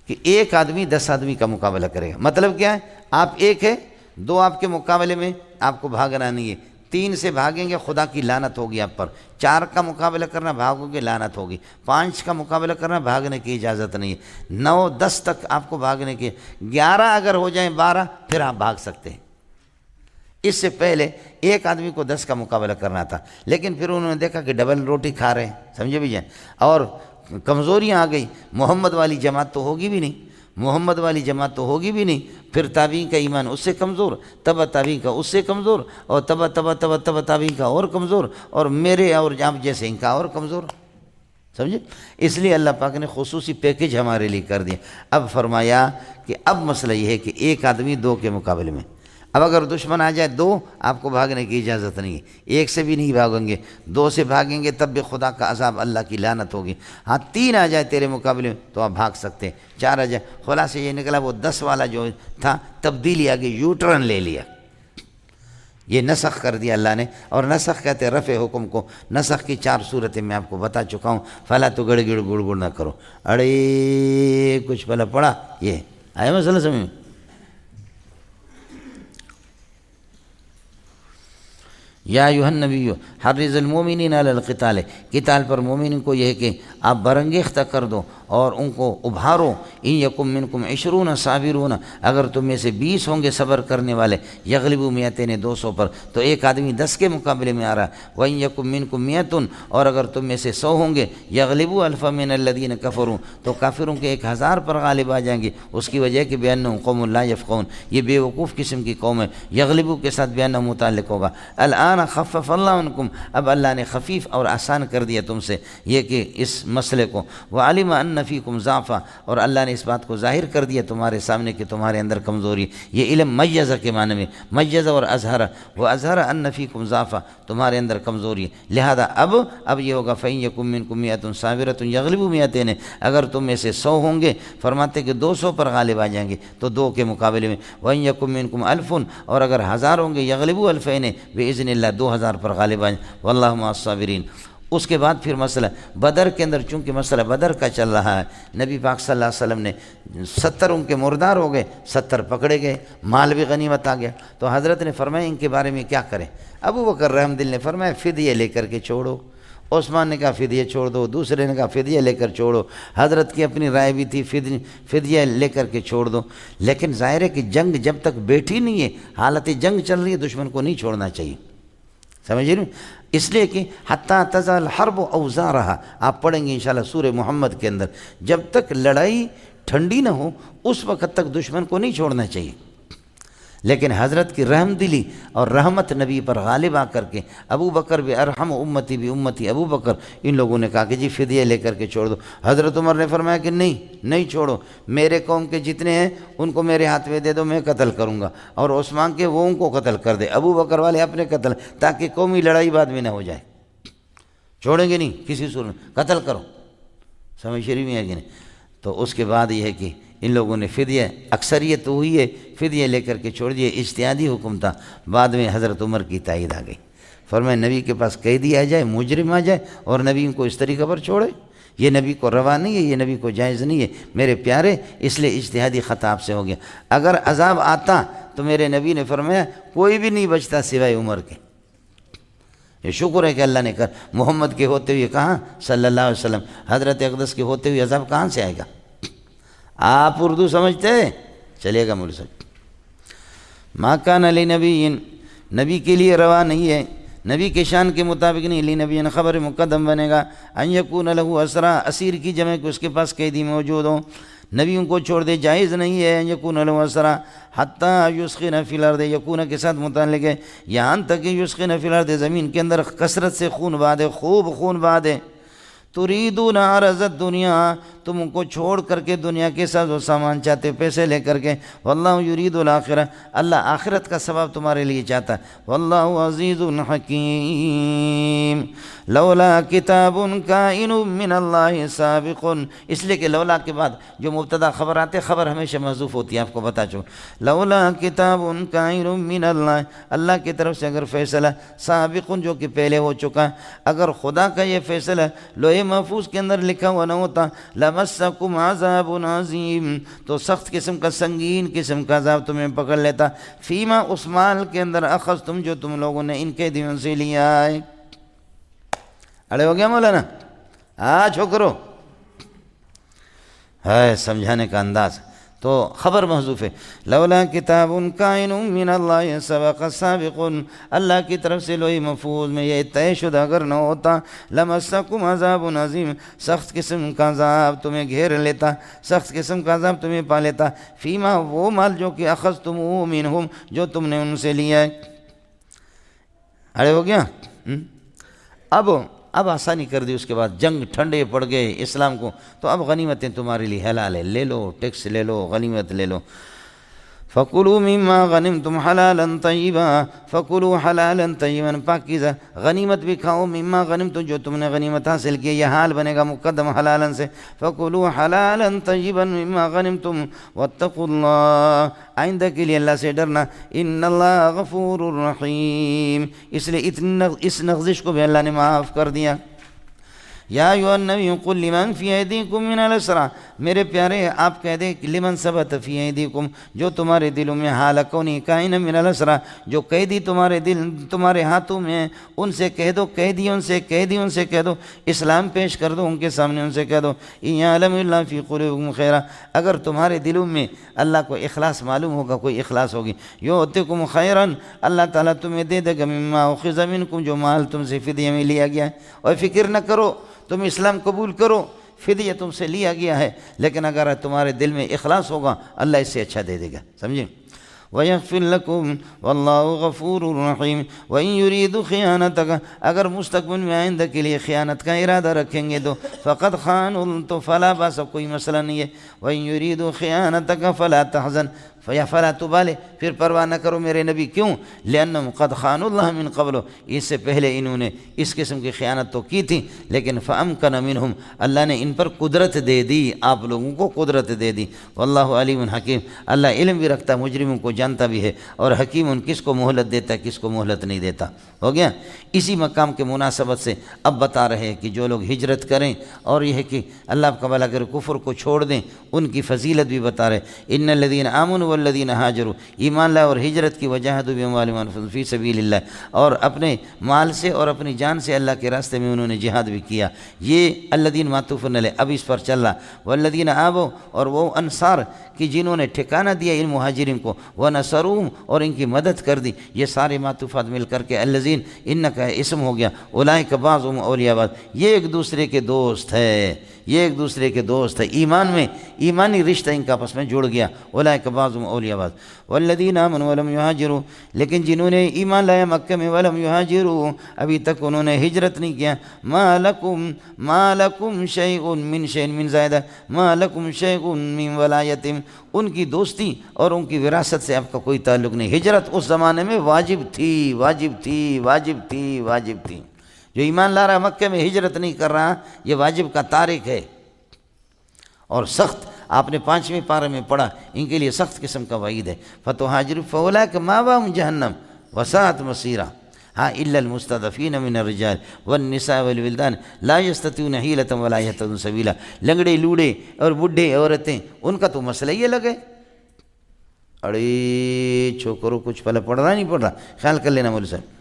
کہ ایک آدمی 10 آدمی کا مقابلہ کرے گا۔ مطلب کیا ہے؟ آپ ایک ہے، 2 آپ کے مقابلے میں آپ کو بھاگنا نہیں ہے، 3 سے بھاگیں گے خدا کی لعنت ہوگی آپ پر، 4 کا مقابلہ کرنا بھاگو گے لعنت ہوگی، 5 کا مقابلہ کرنا بھاگنے کی اجازت نہیں ہے، 9 10 تک آپ کو بھاگنے کی، 11 اگر ہو جائیں 12 پھر آپ بھاگ سکتے ہیں۔ اس سے پہلے ایک آدمی کو 10 کا مقابلہ کرنا تھا، لیکن پھر انہوں نے دیکھا کہ ڈبل روٹی کھا رہے ہیں، سمجھے بھی جائیں، اور کمزوریاں آ گئی، محمد والی جماعت تو ہوگی بھی نہیں، پھر تابعین کا ایمان اس سے کمزور، تبع تابعین کا اس سے کمزور، اور تبع تابعین کا اور کمزور، اور میرے اور آپ جیسے ان کا اور کمزور، سمجھے۔ اس لیے اللہ پاک نے خصوصی پیکج ہمارے لیے کر دیا۔ اب فرمایا کہ اب مسئلہ یہ ہے کہ ایک آدمی 2 کے مقابلے میں، اب اگر دشمن آ جائے 2، آپ کو بھاگنے کی اجازت نہیں ہے، 1 سے بھی نہیں بھاگیں گے، 2 سے بھاگیں گے تب بھی خدا کا عذاب، اللہ کی لعنت ہوگی۔ ہاں 3 آ جائے تیرے مقابلے میں تو آپ بھاگ سکتے ہیں، 4 آ جائے۔ خلاصہ یہ نکلا وہ 10 والا جو تھا تبدیلی آ گئی، یو ٹرن لے لیا، یہ نسخ کر دیا اللہ نے۔ اور نسخ کہتے ہیں رفع حکم کو۔ نسخ کی 4 صورتیں میں آپ کو بتا چکا ہوں، فلا تو گڑ گڑ نہ کرو۔ اڑے کچھ پہلا پڑا، یہ آیا مسئلہ سمجھ میں؟ یا ایھا النبی حرض المؤمنین علی القتال، قتال پر مومنین کو یہ ہے کہ آپ برانگیختہ کر دو اور ان کو ابھارو۔ ان یکم منکم 20 صابرون، اگر تم میں سے 20 ہوں گے صبر کرنے والے، یغلبوا 200 200 پر، تو ایک آدمی 10 کے مقابلے میں آ رہا ہے۔ وَإِن یکم منکم 100، اور اگر تم میں سے 100 ہوں گے، یغلبوا 1000 من الذین کفروا، تو کافروں کے 1000 پر غالب آ جائیں گے۔ اس کی وجہ کہ بأنہم قوم لا یفقہون، یہ بے وقوف قسم کی قوم ہے۔ یغلبوا کے ساتھ بأنہم متعلق ہوگا۔ الآن خفف اللہ عنکم، اب اللہ نے خفیف اور آسان کر دیا تم سے یہ کہ اس مسئلے کو۔ وعلم ان فیکم ضعفا، اور اللہ نے اس بات کو ظاہر کر دیا تمہارے سامنے کہ تمہارے اندر کمزوری۔ یہ علم میزہ کے معنی میں، میزہ اور اظہر، وہ اظہر ان فیکم ضعفا، تمہارے اندر کمزوری ہے، لہذا اب یہ ہوگا فإن یکم منکم 100 صابرۃ یغلبوا 200، اگر تم میں سے 100 ہوں گے، فرماتے کہ 200 پر غالب آ جائیں گے تو 2 کے مقابلے میں۔ وإن یکم منکم 1000، اور اگر 1000 ہوں گے، یغلبوا 2000 بإذن اللہ، 2000 پر غالب آئیں، واللہ مع الصابرین۔ اس کے بعد پھر مسئلہ بدر کے اندر، چونکہ مسئلہ بدر کا چل رہا ہے، نبی پاک صلی اللہ علیہ وسلم نے 70 ان کے مردار ہو گئے، 70 پکڑے گئے، مال بھی غنیمت آ گیا، تو حضرت نے فرمایا ان کے بارے میں کیا کریں؟ ابو بکر رحمۃ اللہ نے فرمایا فدیہ لے کر کے چھوڑو، عثمان نے کہا فدیہ چھوڑ دو، دوسرے نے کہا فدیہ لے کر چھوڑو، حضرت کی اپنی رائے بھی تھی فدیہ لے کر کے چھوڑ دو۔ لیکن ظاہر ہے کہ جنگ جب تک بیٹھی نہیں ہے، حالت جنگ چل رہی ہے، دشمن کو نہیں چھوڑنا چاہیے، سمجھ رہے ہیں؟ اس لیے کہ حتیٰ تضع الحرب اوزارہا، آپ پڑھیں گے انشاءاللہ سورہ محمد کے اندر، جب تک لڑائی ٹھنڈی نہ ہو اس وقت تک دشمن کو نہیں چھوڑنا چاہیے۔ لیکن حضرت کی رحم دلی اور رحمت نبی پر غالب آ کر کے ابو بکر بھی ارحم امتی بھی امتی ابو بکر، ان لوگوں نے کہا کہ جی فدیہ لے کر کے چھوڑ دو۔ حضرت عمر نے فرمایا کہ نہیں چھوڑو، میرے قوم کے جتنے ہیں ان کو میرے ہاتھ میں دے دو، میں قتل کروں گا، اور عثمان کے وہ ان کو قتل کر دے، ابو بکر والے اپنے قتل، تاکہ قومی لڑائی بعد میں نہ ہو جائے۔ چھوڑیں گے نہیں کسی صورت میں، قتل کرو۔ سمجھ شریف میں ہے کہ نہیں؟ تو اس کے بعد یہ ہے کہ ان لوگوں نے فدیہ، اکثریت تو ہوئی ہے، فدیہ لے کر کے چھوڑ دیے۔ اجتہادی حکم تھا، بعد میں حضرت عمر کی تائید آ گئی، فرمایا نبی کے پاس قیدی آ جائے، مجرم آ جائے اور نبی ان کو اس طریقے پر چھوڑے، یہ نبی کو روا نہیں ہے، یہ نبی کو جائز نہیں ہے میرے پیارے، اس لیے اجتہادی خطا آپ سے ہو گیا۔ اگر عذاب آتا تو میرے نبی نے فرمایا کوئی بھی نہیں بچتا سوائے عمر کے۔ یہ شکر ہے کہ اللہ نے کر محمد کے ہوتے ہوئے کہاں صلی اللہ علیہ وسلم، حضرت اقدس کے ہوتے ہوئے عذاب کہاں سے آئے گا؟ آپ اردو سمجھتے ہیں؟ چلے گا مول صاحب۔ ما کان علی نبی، نبی کے لیے روا نہیں ہے، نبی کے شان کے مطابق نہیں، علی نبی خبر مقدم بنے گا، ان یکون لہ اسرا، اسیر کی جمع کہ اس کے پاس قیدی موجود ہوں، نبی ان کو چھوڑ دے، جائز نہیں ہے۔ ان یکون لہ اسرا حتیٰ یسخن فی الارض، یکون کے ساتھ متعلق ہے یہاں تک کہ یسخن فی الارض، زمین کے اندر کثرت سے خون بہا دے، خوب خون بہا دے۔ تریدون عرض الدنیا، تم ان کو چھوڑ کر کے دنیا کے ساتھ وہ سامان چاہتے، پیسے لے کر کے، واللہ یرید الآخرہ، اللہ آخرت کا ثواب تمہارے لیے چاہتا ہے، واللہ عزیز حکیم۔ لولا کتاب کائن من اللہ سابق، اس لیے کہ لولا کے بعد جو مبتدا خبر آتے، خبر ہمیشہ محذوف ہوتی ہے، آپ کو بتا چکا۔ لولا کتاب کائن من اللہ، اللہ کی طرف سے اگر فیصلہ سابق جو کہ پہلے ہو چکا، اگر خدا کا یہ فیصلہ لوح محفوظ کے اندر لکھا ہوا نہ ہوتا، لمسکم عذاب عظیم، تو سخت قسم کا، سنگین قسم کا عذاب تمہیں پکڑ لیتا، فیما اس مال کے اندر اخذتم جو تم لوگوں نے ان قیدیوں سے لیا ہے۔ اڑے ہو گیا مولانا؟ چھوکرو ہے سمجھانے کا انداز، تو خبر محذوف ہے۔ لولا کتاب کائن من اللہ سبق سابق، اللہ کی طرف سے لوح محفوظ میں یہ طے شدہ اگر نہ ہوتا، لمسکم عذاب عظیم، سخت قسم کا عذاب تمہیں گھیر لیتا، سخت قسم کا عذاب تمہیں پا لیتا، فیما وہ مال جو کہ اخذتموہ منہم جو تم نے ان سے لیا ہے۔ اڑے ہو گیا؟ اب آسانی کر دی، اس کے بعد جنگ ٹھنڈے پڑ گئے اسلام کو، تو اب غنیمتیں تمہارے لیے حلال ہے، لے لو، ٹیکس لے لو، غنیمت لے لو۔ فَكُلُوا مِمَّا غَنِمْتُمْ حَلَالًا طَيِّبًا، فَكُلُوا حَلَالًا طَيِّبًا، پاکیزہ غنیمت بھی کھاؤ، مما غنمتم جو تم نے غنیمت حاصل کی، یہ حال بنے گا مقدم حلالا سے، فَكُلُوا حَلَالًا طَيِّبًا مِمَّا غَنِمْتُمْ وَاتَّقُوا اللَّهَ، آئندہ کے لیے اللہ سے ڈرنا، ان اللہ غفور الرحیم، اس لیے اس نغزش کو بھی اللہ نے معاف کر دیا۔ یا ایھا النبی قل لمن فی ایدیکم من الاسریٰ، میرے پیارے آپ کہہ دیں لمن ثبت فی ایدیکم، جو تمہارے دلوں میں حال کونی کائن من الاسریٰ، جو قیدی تمہارے ہاتھوں میں، ان سے کہہ دو، قیدیوں سے کہہ دو، اسلام پیش کر دو ان کے سامنے، ان سے کہہ دو ان یعلم اللہ فی قلوبکم خیرا، اگر تمہارے دلوں میں اللہ کو اخلاص معلوم ہوگا، کوئی اخلاص ہوگی، یؤتکم خیرا، اللہ تعالیٰ تمہیں دے دے گا، مما اخذ منکم جو مال تم سے فدیہ میں لیا گیا ہے، اور فکر نہ کرو، تم اسلام قبول کرو، فدیہ تم سے لیا گیا ہے، لیکن اگر تمہارے دل میں اخلاص ہوگا اللہ اس سے اچھا دے دے گا، سمجھیں۔ وَيَغْفِرْ لَكُمْ وَاللَّهُ غَفُورٌ رَحِيمٌ وَإِن يُرِيدُوا خِيَانَتَكَ، اگر مستقبل میں آئندہ کے لیے خیانت کا ارادہ رکھیں گے تو فَقَدْ خَانُوا، تو فلا باس، کوئی مسئلہ نہیں ہے، وَإِن يُرِيدُوا خِيَانَتَكَ فَلَا تَحْزَنْ، فَيَا فَلَا تُبَالِ، پھر پرواہ نہ کرو میرے نبی، کیوں؟ لِأَنَّهُمْ قَدْ خَانُوا اللَّهَ مِن قَبْلُ، اس سے پہلے انہوں نے اس قسم کی خیانت تو کی تھی، لیکن فَأَمْكَنَ مِنْهُمْ، اللہ نے ان پر قدرت دے دی، آپ لوگوں کو قدرت دے دی، واللہ علیم حکیم، اللہ علم بھی رکھتا، مجرموں کو جانتا بھی ہے، اور حکیم ان کس کو مہلت دیتا ہے، کس کو مہلت نہیں دیتا۔ ہو گیا؟ اسی مقام کے مناسبت سے اب بتا رہے ہیں کہ جو لوگ ہجرت کریں اور یہ ہے کہ اللہ آپ کا بھلا کرے کفر کو چھوڑ دیں، ان کی فضیلت بھی بتا رہے۔ ان الذین آمنوا والذین ہاجروا، ایمان لائے اور ہجرت کی، وجاہدوا باموالہم وانفسہم فی سبیل اللہ، اور اپنے مال سے اور اپنی جان سے اللہ کے راستے میں انہوں نے جہاد بھی کیا۔ یہ الذین معطوف علیہ، اب اس پر چل رہا۔ والذین آووا، اور وہ انصار کہ جنہوں نے ٹھکانہ دیا ان مہاجرین کو، ونصروہم، اور ان کی مدد کر دی، یہ سارے معطوفات مل کر کے الذین ان کا اسم ہو گیا۔ اولئک بعضهم اولیاء بعض، یہ ایک دوسرے کے دوست ہے، یہ ایک دوسرے کے دوست ہے، ایمان میں ایمانی رشتہ ان کا آپس میں جڑ گیا۔ اولئک بعضهم اولیاء بعض والذین آمنوا ولم یہاجروا، لیکن جنہوں نے ایمان لایا مکہ میں، ولم یہاجروا، ابھی تک انہوں نے ہجرت نہیں کیا، ما لکم شیء من شیء من زائدہ، ما لکم شیء من ولایتہم، ان کی دوستی اور ان کی وراثت سے آپ کا کوئی تعلق نہیں۔ ہجرت اس زمانے میں واجب تھی، واجب تھی، واجب تھی، واجب تھی۔ جو ایمان لا رہا مکہ میں ہجرت نہیں کر رہا، یہ واجب کا تارک ہے، اور سخت، آپ نے 5ویں پارے میں پڑھا، ان کے لیے سخت قسم کا وعید ہے۔ فتہاجروا فاولئک مأواہم جہنم وساءت مصیرا، ہاں الا المستضعفین من الرجال والنساء والولدان لا یستطیعون حیلۃ ولا یہتدون سبیلا، لنگڑے لوڑے اور بڈھے عورتیں، ان کا تو مسئلہ یہ لگے۔ اڑے چھوکرو کچھ پہلے پڑھ رہا نہیں پڑھ رہا، خیال کر لینا مولوی صاحب۔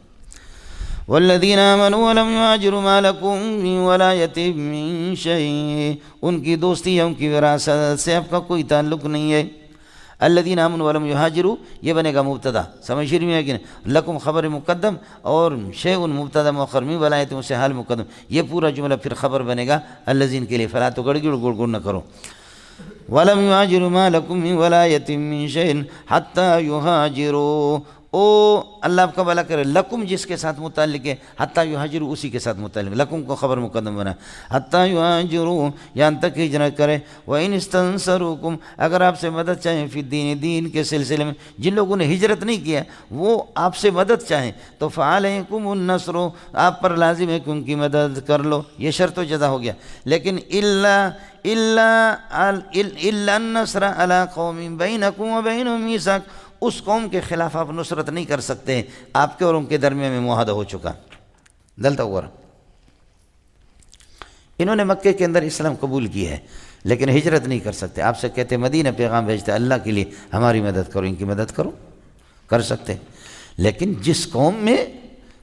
والذین آمنوا ولم یہاجروا ما لکم من ولایتہم من شیء، ان کی دوستی یا ان کی وراثت سے آپ کا کوئی تعلق نہیں ہے۔ الذین آمنوا ولم یہاجروا، یہ بنے گا مبتدا، سمجھ شروع میں ہے کہ نہیں، لکم خبر مقدم اور شیء مبتدا مؤخر، من ولایتہم سے حال مقدم، یہ پورا جملہ پھر خبر بنے گا الذین کے لیے، فلا تو گڑ گڑ نہ کرو۔ ولم یہاجروا ما لکم من ولایتہم من شیء حتی یہاجروا، او اللہ آپ کا بھلا کرے، لکم جس کے ساتھ متعلق ہے، حتیٰ یہاجروا اسی کے ساتھ متعلق، لکم کو خبر مقدم بنا، حتیٰ یہاجروا یہاں تک ہجرت کرے، وَإِنِ اسْتَنصَرُوكُمْ، اگر آپ سے مدد چاہیں فی الدین، دین کے سلسلے میں، جن لوگوں نے ہجرت نہیں کیا وہ آپ سے مدد چاہیں تو فَعَلَيْكُمُ النَّصْرُ، آپ پر لازم ہے کہ ان کی مدد کر لو، یہ شرط و جزا ہو گیا۔ لیکن إِلَّا النَّصْرَ عَلَىٰ قَوْمٍ بَيْنَكُمْ وَبَيْنَهُمْ مِيثَاقٌ، اس قوم کے خلاف آپ نصرت نہیں کر سکتے ہیں، آپ کے اور ان کے درمیان میں معاہدہ ہو چکا۔ دلتا ہوا انہوں نے مکے کے اندر اسلام قبول کی ہے لیکن ہجرت نہیں کر سکتے، آپ سے کہتے مدینہ پیغام بھیجتے اللہ کے لیے ہماری مدد کرو، ان کی مدد کرو، کر سکتے۔ لیکن جس قوم میں،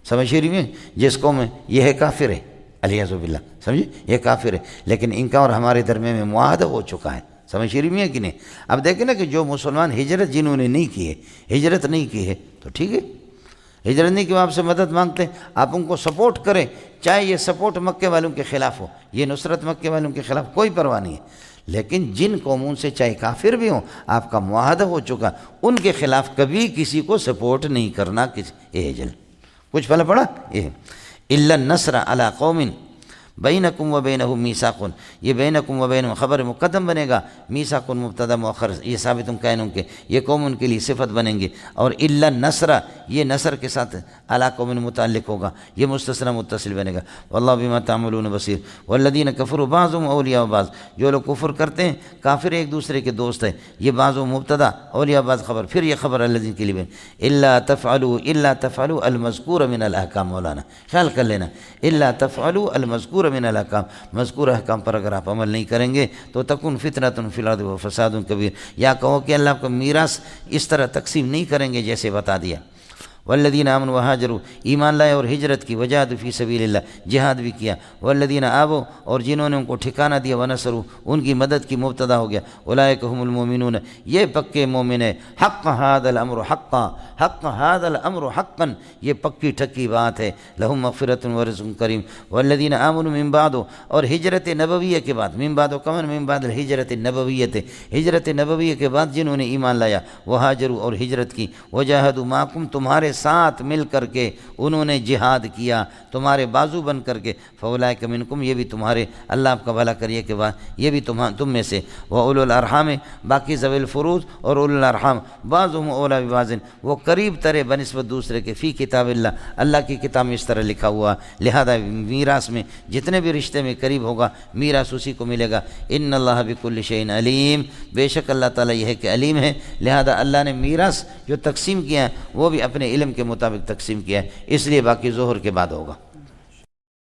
سمجھ رہی میں، جس قوم میں یہ ہے کافر ہے، علیہ باللہ، سمجھے یہ کافر ہے، لیکن ان کا اور ہمارے درمیان میں معاہدہ ہو چکا ہے، سمجھ رہی میں ہے کہ نہیں۔ اب دیکھیں نا کہ جو مسلمان ہجرت جنہوں نے نہیں کی ہے، ہجرت نہیں کی ہے تو ٹھیک ہے، ہجرت نہیں کہ وہ آپ سے مدد مانگتے ہیں، آپ ان کو سپورٹ کریں، چاہے یہ سپورٹ مکے والوں کے خلاف ہو، یہ نصرت مکے والوں کے خلاف، کوئی پرواہ نہیں ہے۔ لیکن جن قوموں سے چاہے کافر بھی ہوں، آپ کا معاہدہ ہو چکا، ان کے خلاف کبھی کسی کو سپورٹ نہیں کرنا۔ اجل کچھ پہلے پڑھا یہ الا النصر علی قوم بینکم و بینہم میثاق، یہ بینکم و بینہم خبر مقدم بنے گا، میثاق مبتدا مؤخر، یہ ثابت کائن کے، یہ قوم ان کے لیے صفت بنیں گے، اور الا النصر یہ نصر کے ساتھ علی قوم متعلق ہوگا، یہ مستثنی متصل بنے گا۔ واللہ بما تعملون بصیر۔ والذین کفروا بعضهم اولیاء بعض، جو لوگ کفر کرتے ہیں کافر ایک دوسرے کے دوست ہیں، یہ بعضهم مبتدا اولیاء بعض خبر، پھر یہ خبر الذین کے لیے الا تفعلوا المذکور من الاحکام، مولانا خیال کر لینا، الا تفعلوا المذکور من الاحکام، مذکور احکام پر اگر آپ عمل نہیں کریں گے تو تکن فتنۃ فی الارض و فساد کبیر، یا کہو کہ اللہ کو میراث اس طرح تقسیم نہیں کریں گے جیسے بتا دیا۔ والذین آمنوا وہاجروا، ایمان لائے اور ہجرت کی، وجاہدوا فی سبیل اللہ، جہاد بھی کیا۔ والذین آووا، اور جنہوں نے ان کو ٹھکانہ دیا، ونصروا، ان کی مدد کی، مبتدا ہو گیا۔ اولئک هم المؤمنون، یہ پکے مومن ہے۔ حق ھذا الامر حقا، حق ھذا الامر حقا، یہ پکی ٹھکی بات ہے۔ لہم مغفرۃ ورزق کریم۔ والذین آمنوا من بعد، اور ہجرت نبویہ کے بعد، من بعد کمن من بعد الہجرت النبویہ، ہجرت نبویہ کے بعد جنہوں نے ایمان لایا، وہاجروا اور ہجرت کی، وجاہدوا معکم، تمہارے ساتھ مل کر کے انہوں نے جہاد کیا، تمہارے بازو بن کر کے، فاولئک منکم، یہ بھی تمہارے، اللہ آپ کا بھلا کریے کہ یہ بھی تم میں سے، واولو الارحام، باقی ذوی الفروض اور اولو الارحام، بعضهم اولی ببعض، وہ قریب ترے بنسبت دوسرے کے، فی کتاب اللہ، اللہ کی کتاب میں اس طرح لکھا ہوا، لہذا میراث میں جتنے بھی رشتے میں قریب ہوگا میراث اسی کو ملے گا۔ ان اللہ بکل شیء علیم، بے شک اللہ تعالیٰ یہ ہے کہ علیم ہے، لہذا اللہ نے میراث جو تقسیم کیا ہے وہ بھی اپنے علم کے مطابق تقسیم کیا ہے، اس لیے باقی ظہر کے بعد ہوگا۔